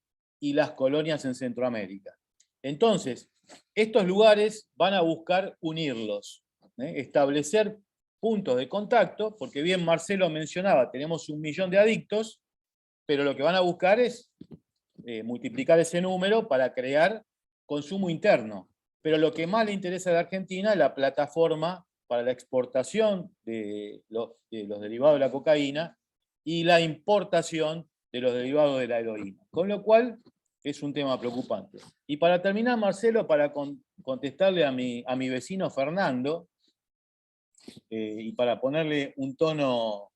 y las colonias en Centroamérica. Entonces, estos lugares van a buscar unirlos, establecer puntos de contacto, porque bien Marcelo mencionaba, tenemos 1 millón de adictos, pero lo que van a buscar es multiplicar ese número para crear consumo interno. Pero lo que más le interesa a la Argentina es la plataforma para la exportación de los derivados de la cocaína y la importación de los derivados de la heroína. Con lo cual, es un tema preocupante. Y para terminar, Marcelo, para contestarle a mi vecino Fernando, y para ponerle un tono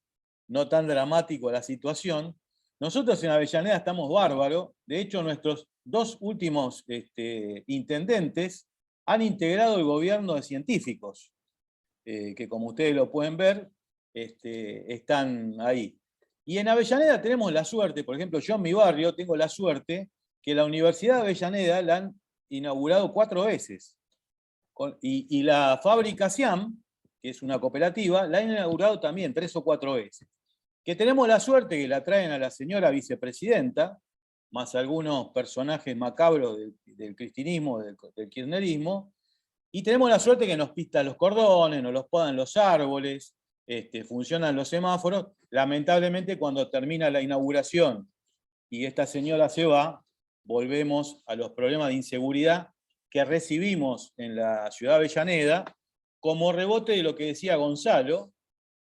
no tan dramático a la situación, nosotros en Avellaneda estamos bárbaros. De hecho, nuestros 2 últimos intendentes han integrado el gobierno de científicos, que como ustedes lo pueden ver, están ahí. Y en Avellaneda tenemos la suerte, por ejemplo, yo en mi barrio tengo la suerte que la Universidad de Avellaneda la han inaugurado 4 veces. Y la fábrica Siam, que es una cooperativa, la han inaugurado también 3 o 4 veces. Que tenemos la suerte que la traen a la señora vicepresidenta, más algunos personajes macabros del cristinismo, del kirchnerismo, y tenemos la suerte que nos pistan los cordones, nos los podan los árboles, funcionan los semáforos. Lamentablemente, cuando termina la inauguración y esta señora se va, volvemos a los problemas de inseguridad que recibimos en la ciudad de Avellaneda, como rebote de lo que decía Gonzalo,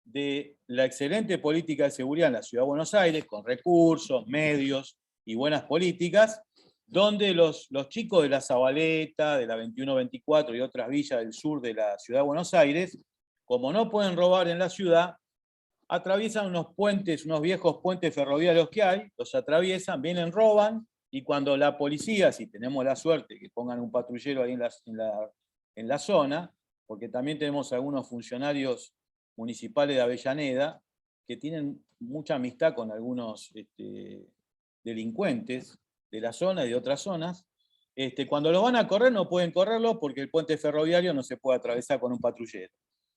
de la excelente política de seguridad en la Ciudad de Buenos Aires, con recursos, medios y buenas políticas, donde los chicos de la Zabaleta, de la 2124 y otras villas del sur de la Ciudad de Buenos Aires, como no pueden robar en la ciudad, atraviesan unos puentes, unos viejos puentes ferroviarios que hay, los atraviesan, vienen, roban, Y cuando la policía, si tenemos la suerte que pongan un patrullero ahí en la zona, porque también tenemos algunos funcionarios municipales de Avellaneda que tienen mucha amistad con algunos delincuentes de la zona y de otras zonas. Cuando los van a correr no pueden correrlo porque el puente ferroviario no se puede atravesar con un patrullero.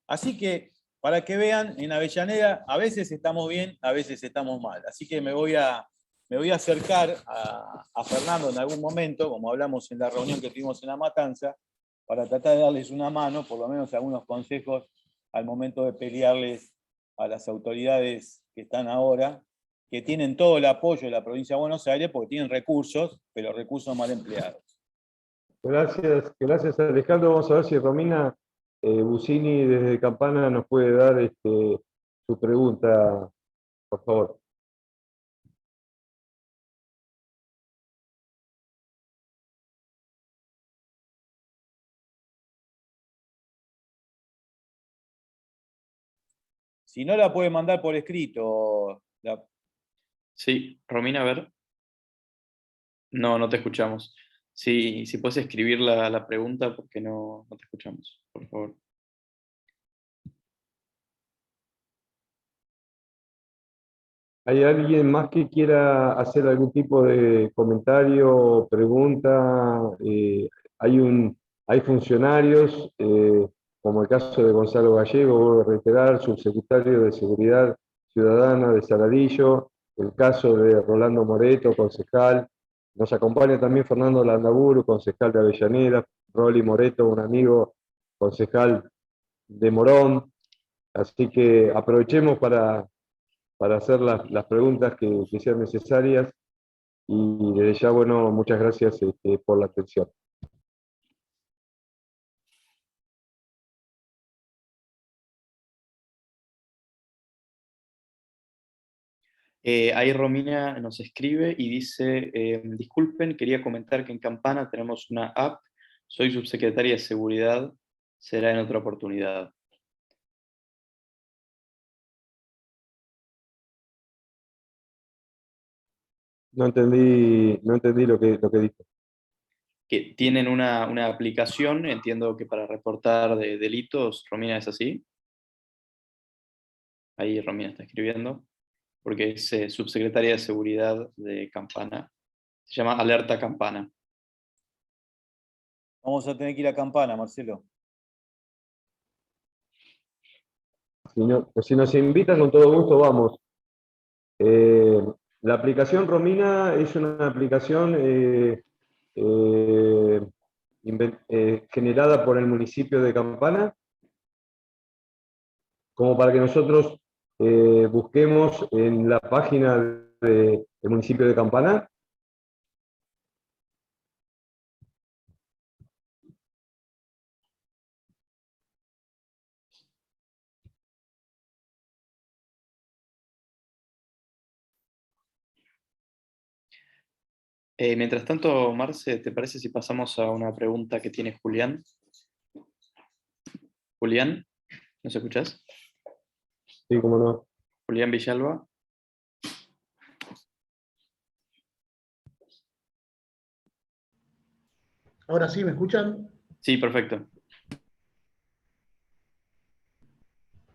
Así que, para que vean, en Avellaneda a veces estamos bien, a veces estamos mal. Así que me voy a acercar a Fernando en algún momento, como hablamos en la reunión que tuvimos en La Matanza, para tratar de darles una mano, por lo menos algunos consejos al momento de pelearles a las autoridades que están ahora, que tienen todo el apoyo de la provincia de Buenos Aires porque tienen recursos, pero recursos mal empleados. Gracias Alejandro. Vamos a ver si Romina Busini desde Campana nos puede dar su pregunta, por favor. Si no, la puede mandar por escrito. Sí, Romina, a ver. No te escuchamos. Sí, si puedes escribir la pregunta porque no te escuchamos, por favor. ¿Hay alguien más que quiera hacer algún tipo de comentario o pregunta? Hay funcionarios, como el caso de Gonzalo Gallego, vuelvo a reiterar, subsecretario de Seguridad Ciudadana de Saladillo, el caso de Rolando Moreto, concejal. Nos acompaña también Fernando Landaburu, concejal de Avellaneda, Rolly Moreto, un amigo, concejal de Morón. Así que aprovechemos para hacer las preguntas que sean necesarias, y desde ya, bueno, muchas gracias por la atención. Ahí Romina nos escribe y dice, disculpen, quería comentar que en Campana tenemos una app, soy subsecretaria de Seguridad, será en otra oportunidad. No entendí lo que dijo. Que tienen una aplicación, entiendo que para reportar delitos. Romina, ¿es así? Ahí Romina está escribiendo, porque es subsecretaria de Seguridad de Campana. Se llama Alerta Campana. Vamos a tener que ir a Campana, Marcelo. Si nos invitan, con todo gusto vamos. La aplicación Romina es una aplicación generada por el municipio de Campana, como para que nosotros busquemos en la página del municipio de Campana. Mientras tanto, Marce, ¿te parece si pasamos a una pregunta que tiene Julián? Julián, ¿nos escuchás? Sí, cómo no. Julián Villalba. Ahora sí, ¿me escuchan? Sí, perfecto.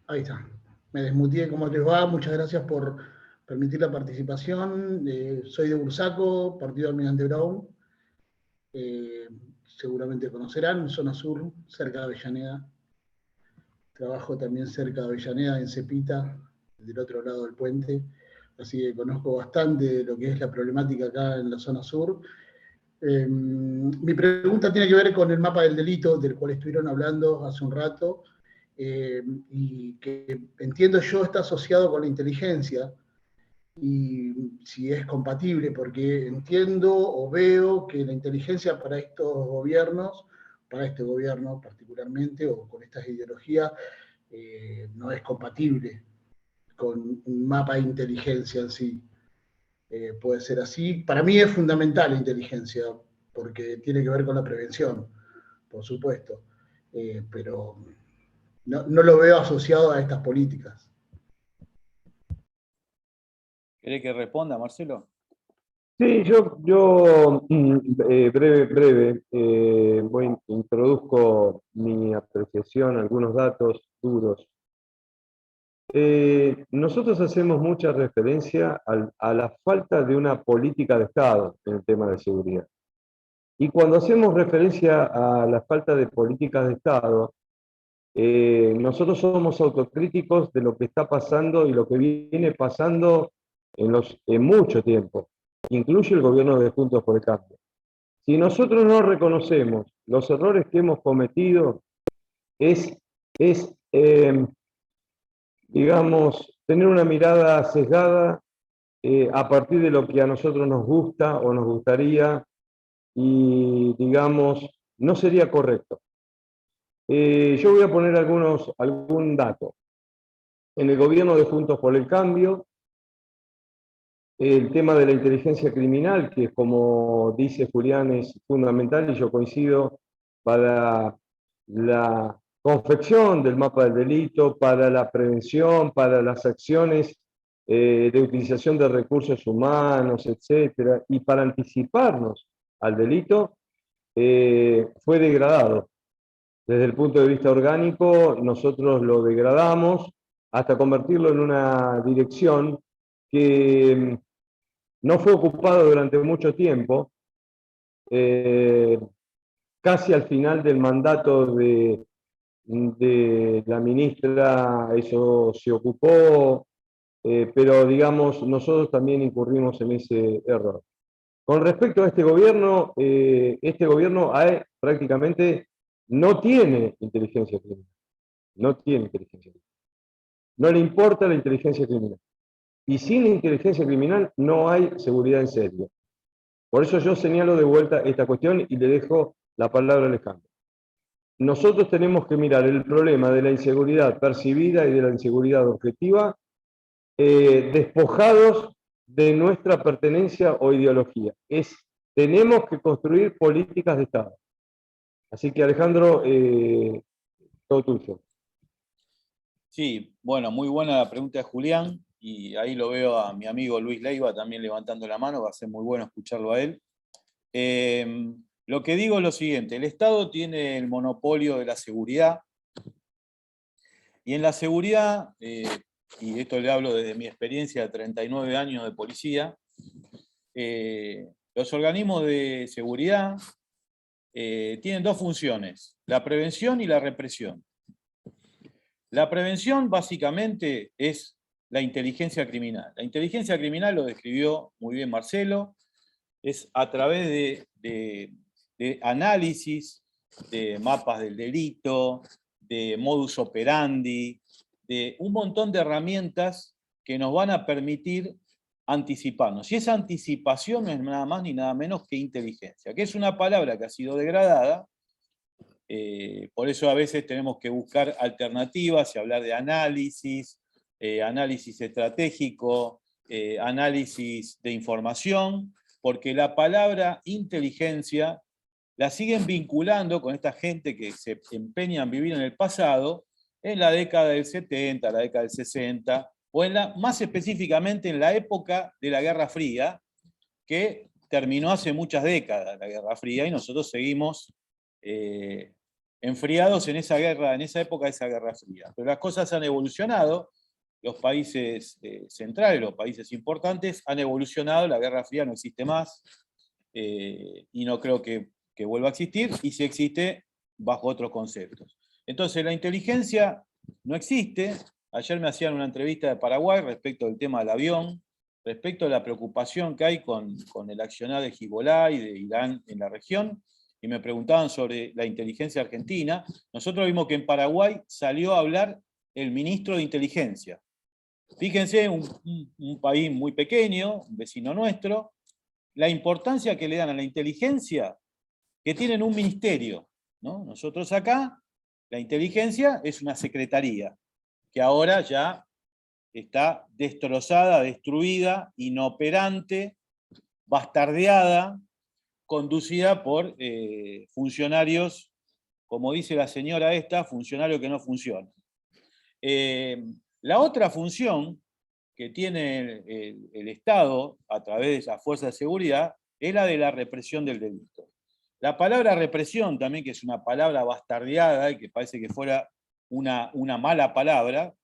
Ahí está. Me desmuteé. ¿Cómo les va? Muchas gracias por permitir la participación. Soy de Bursaco, partido Almirante Brown. Seguramente conocerán, zona sur, cerca de Avellaneda. Trabajo también cerca de Avellaneda, en Cepita, del otro lado del puente. Así que conozco bastante de lo que es la problemática acá en la zona sur. Mi pregunta tiene que ver con el mapa del delito, del cual estuvieron hablando hace un rato. Y que entiendo yo está asociado con la inteligencia, y si es compatible, porque entiendo o veo que la inteligencia para estos gobiernos, para este gobierno particularmente, o con estas ideologías, no es compatible con un mapa de inteligencia en sí. Puede ser así. Para mí es fundamental la inteligencia, porque tiene que ver con la prevención, por supuesto, pero no lo veo asociado a estas políticas. ¿Querés que responda, Marcelo? Sí, breve, introduzco mi apreciación, algunos datos duros. Nosotros hacemos mucha referencia a la falta de una política de Estado en el tema de seguridad. Y cuando hacemos referencia a la falta de políticas de Estado, nosotros somos autocríticos de lo que está pasando y lo que viene pasando en mucho tiempo, incluye el gobierno de Juntos por el Cambio. Si nosotros no reconocemos los errores que hemos cometido, es digamos, tener una mirada sesgada a partir de lo que a nosotros nos gusta o nos gustaría y, digamos, no sería correcto. Yo voy a poner algún dato. En el gobierno de Juntos por el Cambio, el tema de la inteligencia criminal, que como dice Julián es fundamental y yo coincido, para la confección del mapa del delito, para la prevención, para las acciones de utilización de recursos humanos, etcétera, y para anticiparnos al delito, fue degradado. Desde el punto de vista orgánico, nosotros lo degradamos hasta convertirlo en una dirección que no fue ocupada durante mucho tiempo, casi al final del mandato de la ministra eso se ocupó, pero digamos, nosotros también incurrimos en ese error. Con respecto a este gobierno prácticamente no tiene inteligencia criminal. No tiene inteligencia criminal. No le importa la inteligencia criminal. Y sin inteligencia criminal no hay seguridad en serio. Por eso yo señalo de vuelta esta cuestión y le dejo la palabra a Alejandro. Nosotros tenemos que mirar el problema de la inseguridad percibida y de la inseguridad objetiva despojados de nuestra pertenencia o ideología. Tenemos que construir políticas de Estado. Así que Alejandro, todo tuyo. Sí, bueno, muy buena la pregunta de Julián, y ahí lo veo a mi amigo Luis Leiva también levantando la mano, va a ser muy bueno escucharlo a él. Lo que digo es lo siguiente: el Estado tiene el monopolio de la seguridad, y en la seguridad, y esto le hablo desde mi experiencia de 39 años de policía, los organismos de seguridad tienen dos funciones: la prevención y la represión. La prevención básicamente es la inteligencia criminal. La inteligencia criminal, lo describió muy bien Marcelo, es a través de análisis de mapas del delito, de modus operandi, de un montón de herramientas que nos van a permitir anticiparnos. Y esa anticipación no es nada más ni nada menos que inteligencia, que es una palabra que ha sido degradada. Por eso a veces tenemos que buscar alternativas y hablar de análisis, análisis estratégico, análisis de información, porque la palabra inteligencia la siguen vinculando con esta gente que se empeña en vivir en el pasado, en la década del 70, la década del 60, o más específicamente en la época de la Guerra Fría, que terminó hace muchas décadas la Guerra Fría, y nosotros seguimos enfriados en esa guerra, en esa época de esa Guerra Fría. Pero las cosas han evolucionado, los países centrales, los países importantes han evolucionado, la Guerra Fría no existe más, y no creo que vuelva a existir, y si existe, bajo otros conceptos. Entonces, la inteligencia no existe. Ayer me hacían una entrevista de Paraguay respecto del tema del avión, respecto a la preocupación que hay con el accionar de Hezbollah y de Irán en la región, y me preguntaban sobre la inteligencia argentina. Nosotros vimos que en Paraguay salió a hablar el ministro de Inteligencia. Fíjense, un país muy pequeño, un vecino nuestro, la importancia que le dan a la inteligencia, que tienen un ministerio, ¿no? Nosotros acá, la inteligencia es una secretaría, que ahora ya está destrozada, destruida, inoperante, bastardeada, conducida por funcionarios, como dice la señora esta, funcionarios que no funcionan. La otra función, que tiene el Estado a través de esas fuerzas de seguridad es la de la represión del delito. La palabra represión también, que es una palabra bastardeada y que parece que fuera una mala palabra,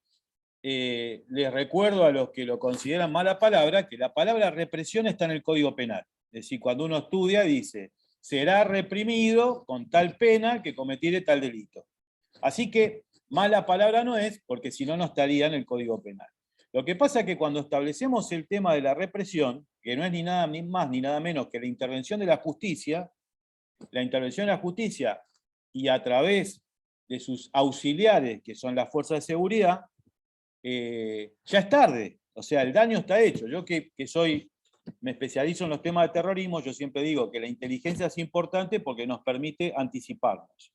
les recuerdo a los que lo consideran mala palabra que la palabra represión está en el Código Penal. Es decir, cuando uno estudia dice, será reprimido con tal pena que cometiere tal delito. Así que mala palabra no es, porque si no, no estaría en el Código Penal. Lo que pasa es que cuando establecemos el tema de la represión, que no es ni nada más ni nada menos que la intervención de la justicia y a través de sus auxiliares, que son las fuerzas de seguridad, ya es tarde. O sea, el daño está hecho. Yo que me especializo en los temas de terrorismo, yo siempre digo que la inteligencia es importante porque nos permite anticiparnos.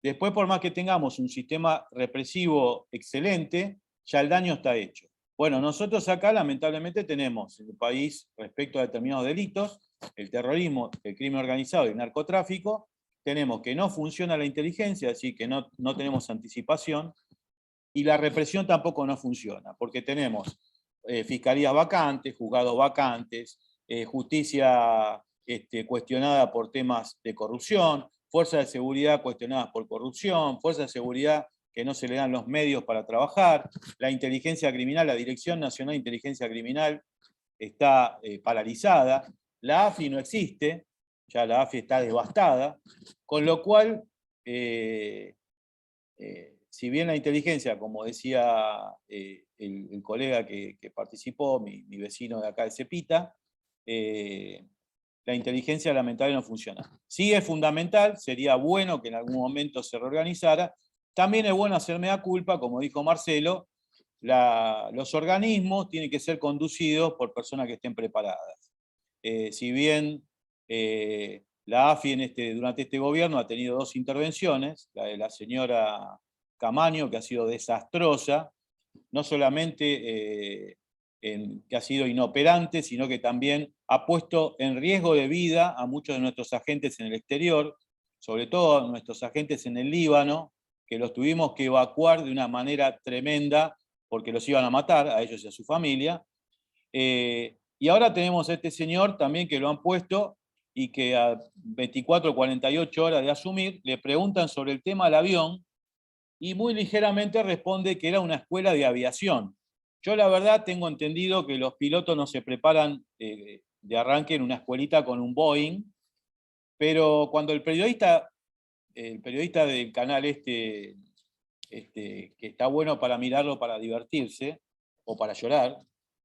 Después, por más que tengamos un sistema represivo excelente, ya el daño está hecho. Bueno, nosotros acá lamentablemente tenemos en el país, respecto a determinados delitos, el terrorismo, el crimen organizado y el narcotráfico, tenemos que no funciona la inteligencia, es decir, que no tenemos anticipación, y la represión tampoco no funciona, porque tenemos fiscalías vacantes, juzgados vacantes, justicia cuestionada por temas de corrupción, fuerzas de seguridad cuestionadas por corrupción, fuerzas de seguridad que no se le dan los medios para trabajar, la inteligencia criminal, la Dirección Nacional de Inteligencia Criminal está paralizada, la AFI no existe, ya la AFI está devastada, con lo cual, si bien la inteligencia, como decía el colega que participó, mi vecino de acá de Cepita, la inteligencia lamentablemente no funciona. Sí es fundamental, sería bueno que en algún momento se reorganizara. También es bueno hacer mea culpa, como dijo Marcelo, los organismos tienen que ser conducidos por personas que estén preparadas. Si bien la AFI durante este gobierno ha tenido 2 intervenciones, la de la señora Camaño, que ha sido desastrosa, no solamente que ha sido inoperante, sino que también ha puesto en riesgo de vida a muchos de nuestros agentes en el exterior, sobre todo a nuestros agentes en el Líbano, que los tuvimos que evacuar de una manera tremenda porque los iban a matar, a ellos y a su familia. Y ahora tenemos a este señor también que lo han puesto y que a 24 o 48 horas de asumir le preguntan sobre el tema del avión y muy ligeramente responde que era una escuela de aviación. Yo la verdad tengo entendido que los pilotos no se preparan de arranque en una escuelita con un Boeing, pero cuando el periodista del canal que está bueno para mirarlo, para divertirse, o para llorar,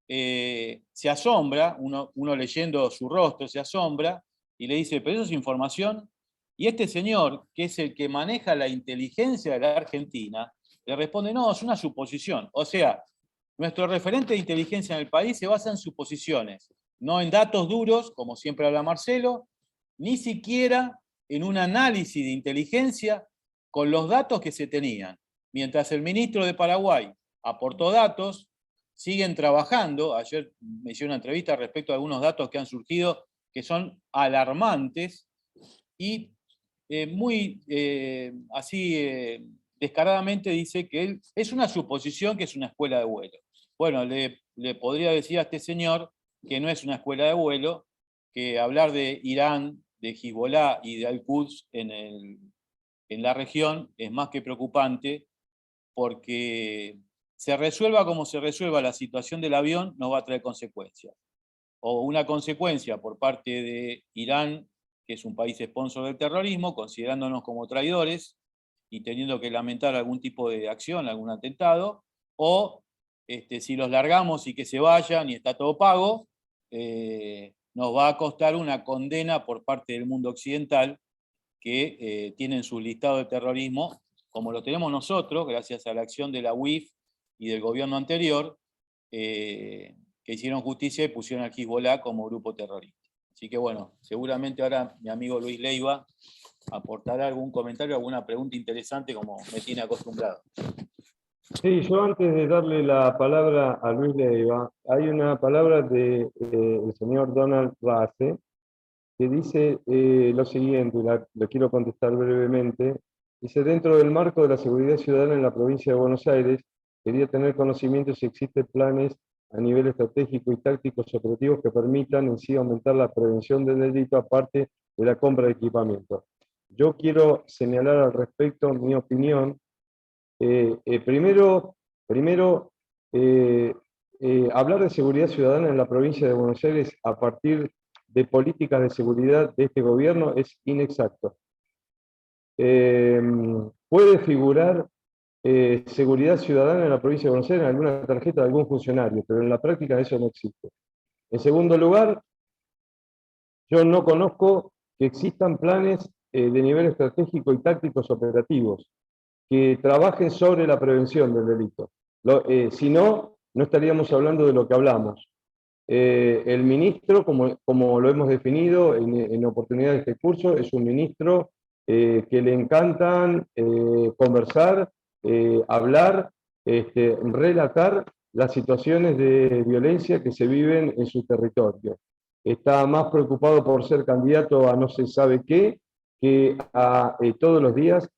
se asombra, uno leyendo su rostro se asombra, y le dice, pero eso es información, y este señor, que es el que maneja la inteligencia de la Argentina, le responde, no, es una suposición. O sea, nuestro referente de inteligencia en el país se basa en suposiciones, no en datos duros, como siempre habla Marcelo, ni siquiera en un análisis de inteligencia con los datos que se tenían. Mientras el ministro de Paraguay aportó datos, siguen trabajando. Ayer me hicieron una entrevista respecto a algunos datos que han surgido que son alarmantes y muy descaradamente dice que es una suposición que es una escuela de vuelo. Bueno, le podría decir a este señor que no es una escuela de vuelo, que hablar de Irán, de Hezbollah y de Al-Quds en la región es más que preocupante, porque se resuelva como se resuelva la situación del avión, nos va a traer consecuencias. O una consecuencia por parte de Irán, que es un país sponsor del terrorismo, considerándonos como traidores y teniendo que lamentar algún tipo de acción, algún atentado, o si los largamos y que se vayan y está todo pago, nos va a costar una condena por parte del mundo occidental que tiene en su listado de terrorismo, como lo tenemos nosotros, gracias a la acción de la UIF y del gobierno anterior, que hicieron justicia y pusieron al Hezbollah como grupo terrorista. Así que bueno, seguramente ahora mi amigo Luis Leiva aportará algún comentario, alguna pregunta interesante como me tiene acostumbrado. Sí, yo antes de darle la palabra a Luis Leiva, hay una palabra del señor Donald Race, que dice lo siguiente, le quiero contestar brevemente. Dice, dentro del marco de la seguridad ciudadana en la provincia de Buenos Aires, quería tener conocimiento si existen planes a nivel estratégico y tácticos operativos que permitan en sí aumentar la prevención del delito, aparte de la compra de equipamiento. Yo quiero señalar al respecto mi opinión. Primero, hablar de seguridad ciudadana en la provincia de Buenos Aires a partir de políticas de seguridad de este gobierno es inexacto. Puede figurar seguridad ciudadana en la provincia de Buenos Aires en alguna tarjeta de algún funcionario, pero en la práctica eso no existe. En segundo lugar, yo no conozco que existan planes de nivel estratégico y tácticos operativos que trabajen sobre la prevención del delito. Si no, no estaríamos hablando de lo que hablamos. El ministro, como lo hemos definido en oportunidad de este curso, es un ministro que le encantan conversar, hablar, relatar las situaciones de violencia que se viven en su territorio. Está más preocupado por ser candidato a no se sabe qué, que a todos los días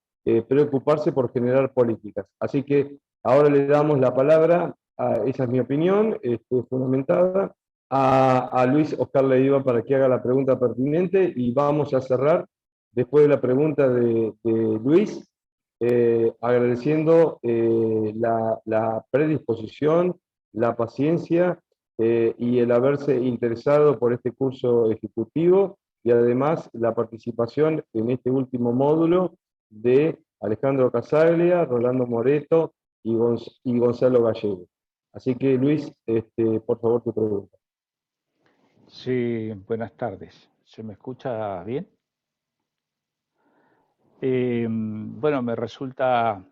preocuparse por generar políticas. Así que ahora le damos la palabra, esa es mi opinión, fundamentada, a Luis Oscar Leiva para que haga la pregunta pertinente, y vamos a cerrar después de la pregunta de Luis, agradeciendo la predisposición, la paciencia y el haberse interesado por este curso ejecutivo, y además la participación en este último módulo de Alejandro Casaglia, Rolando Moreto y Gonzalo Gallego. Así que Luis, por favor, tu pregunta. Sí, buenas tardes. ¿Se me escucha bien? Bueno, me resulta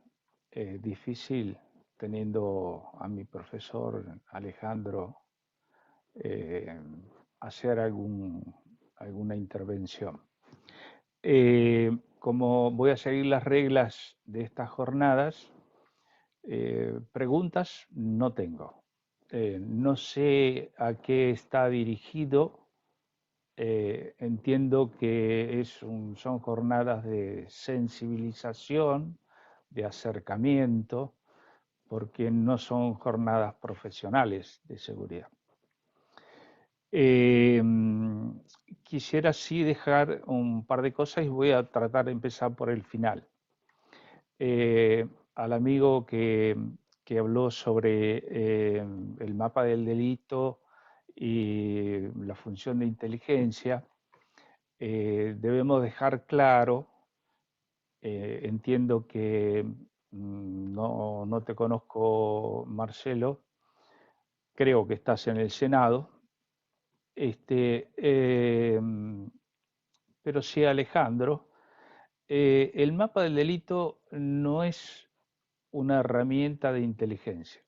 difícil, teniendo a mi profesor Alejandro, hacer alguna intervención. Como voy a seguir las reglas de estas jornadas, preguntas no tengo. No sé a qué está dirigido. Entiendo que son jornadas de sensibilización, de acercamiento, porque no son jornadas profesionales de seguridad. Quisiera sí dejar un par de cosas y voy a tratar de empezar por el final. Al amigo que habló sobre el mapa del delito y la función de inteligencia, debemos dejar claro, entiendo que no te conozco, Marcelo, creo que estás en el Senado, pero sí, Alejandro, el mapa del delito no es una herramienta de inteligencia,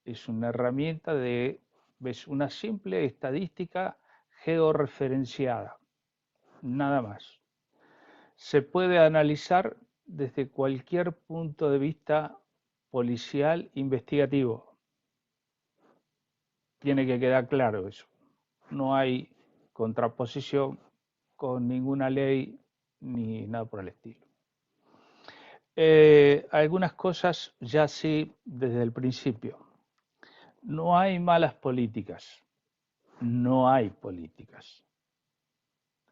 es una herramienta es una simple estadística georreferenciada, nada más. Se puede analizar desde cualquier punto de vista policial investigativo. Tiene que quedar claro eso. No hay contraposición con ninguna ley ni nada por el estilo. Algunas cosas ya sí desde el principio. No hay malas políticas. No hay políticas.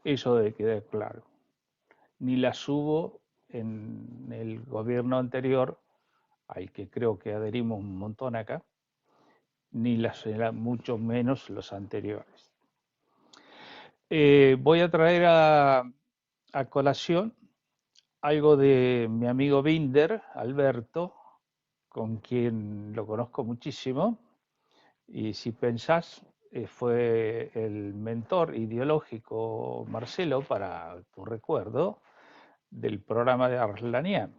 Eso debe quedar claro. Ni las hubo en el gobierno anterior, al que creo que adherimos un montón acá, ni mucho menos los anteriores. Voy a traer a colación algo de mi amigo Binder, Alberto, con quien lo conozco muchísimo, y si pensás, fue el mentor ideológico, Marcelo, para tu recuerdo, del programa de Arslanian.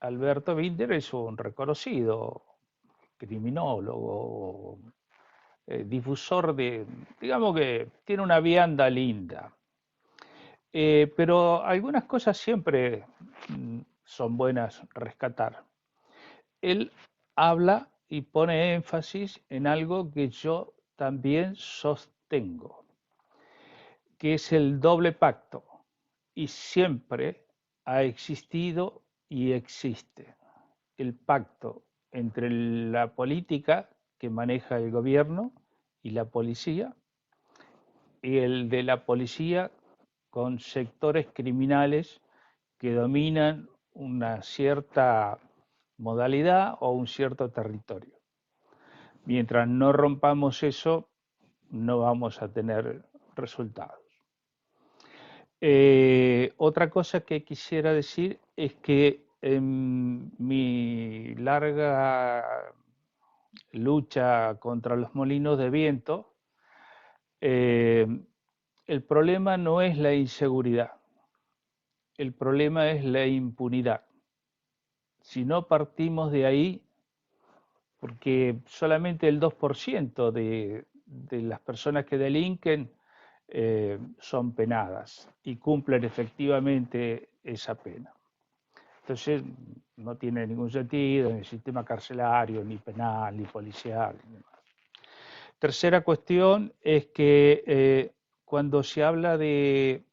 Alberto Binder es un reconocido criminólogo, difusor digamos que tiene una vianda linda. Pero algunas cosas siempre son buenas rescatar. Él habla y pone énfasis en algo que yo también sostengo, que es el doble pacto, y siempre ha existido y existe el pacto entre la política, que maneja el gobierno y la policía, y el de la policía con sectores criminales que dominan una cierta modalidad o un cierto territorio. Mientras no rompamos eso, no vamos a tener resultados. Otra cosa que quisiera decir es que en mi larga lucha contra los molinos de viento, el problema no es la inseguridad, el problema es la impunidad. Si no partimos de ahí, porque solamente el 2% de las personas que delinquen son penadas y cumplen efectivamente esa pena. Entonces, no tiene ningún sentido en el sistema carcelario, ni penal, ni policial. Ni demás. Tercera cuestión es que cuando se habla de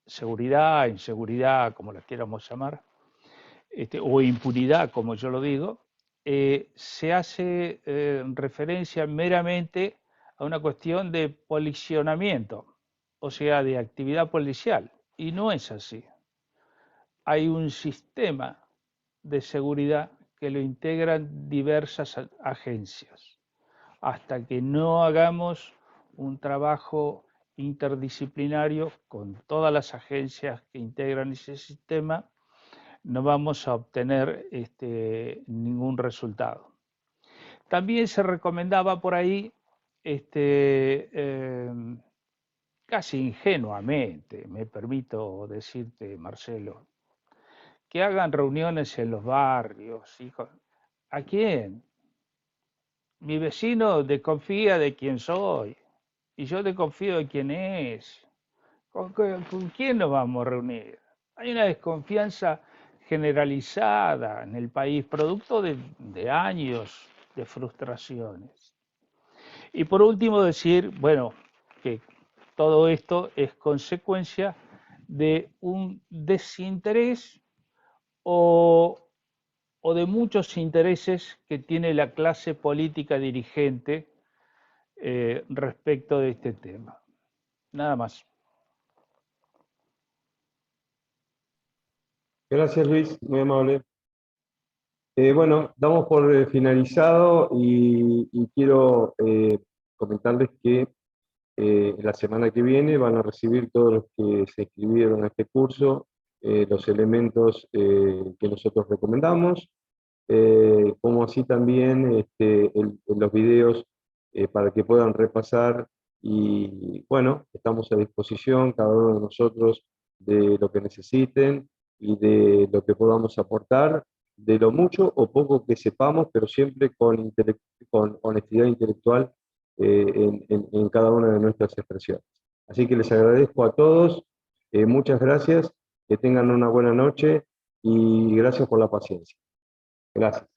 seguridad, inseguridad, como la quieramos llamar, o impunidad, como yo lo digo, se hace referencia meramente a una cuestión de policionamiento, o sea, de actividad policial, y no es así. Hay un sistema de seguridad que lo integran diversas agencias. Hasta que no hagamos un trabajo interdisciplinario con todas las agencias que integran ese sistema, no vamos a obtener ningún resultado. También se recomendaba por ahí, casi ingenuamente, me permito decirte, Marcelo, que hagan reuniones en los barrios. Hijo. ¿A quién? Mi vecino desconfía de quién soy y yo desconfío de quién es. ¿Con quién nos vamos a reunir? Hay una desconfianza generalizada en el país, producto de años de frustraciones. Y por último decir, bueno, que todo esto es consecuencia de un desinterés o de muchos intereses que tiene la clase política dirigente respecto de este tema. Nada más. Gracias, Luis, muy amable. Bueno, damos por finalizado y quiero comentarles que la semana que viene van a recibir todos los que se inscribieron a este curso los elementos que nosotros recomendamos, como así también los videos para que puedan repasar y bueno, estamos a disposición cada uno de nosotros de lo que necesiten y de lo que podamos aportar, de lo mucho o poco que sepamos, pero siempre con honestidad intelectual en cada una de nuestras expresiones. Así que les agradezco a todos, muchas gracias, que tengan una buena noche y gracias por la paciencia. Gracias.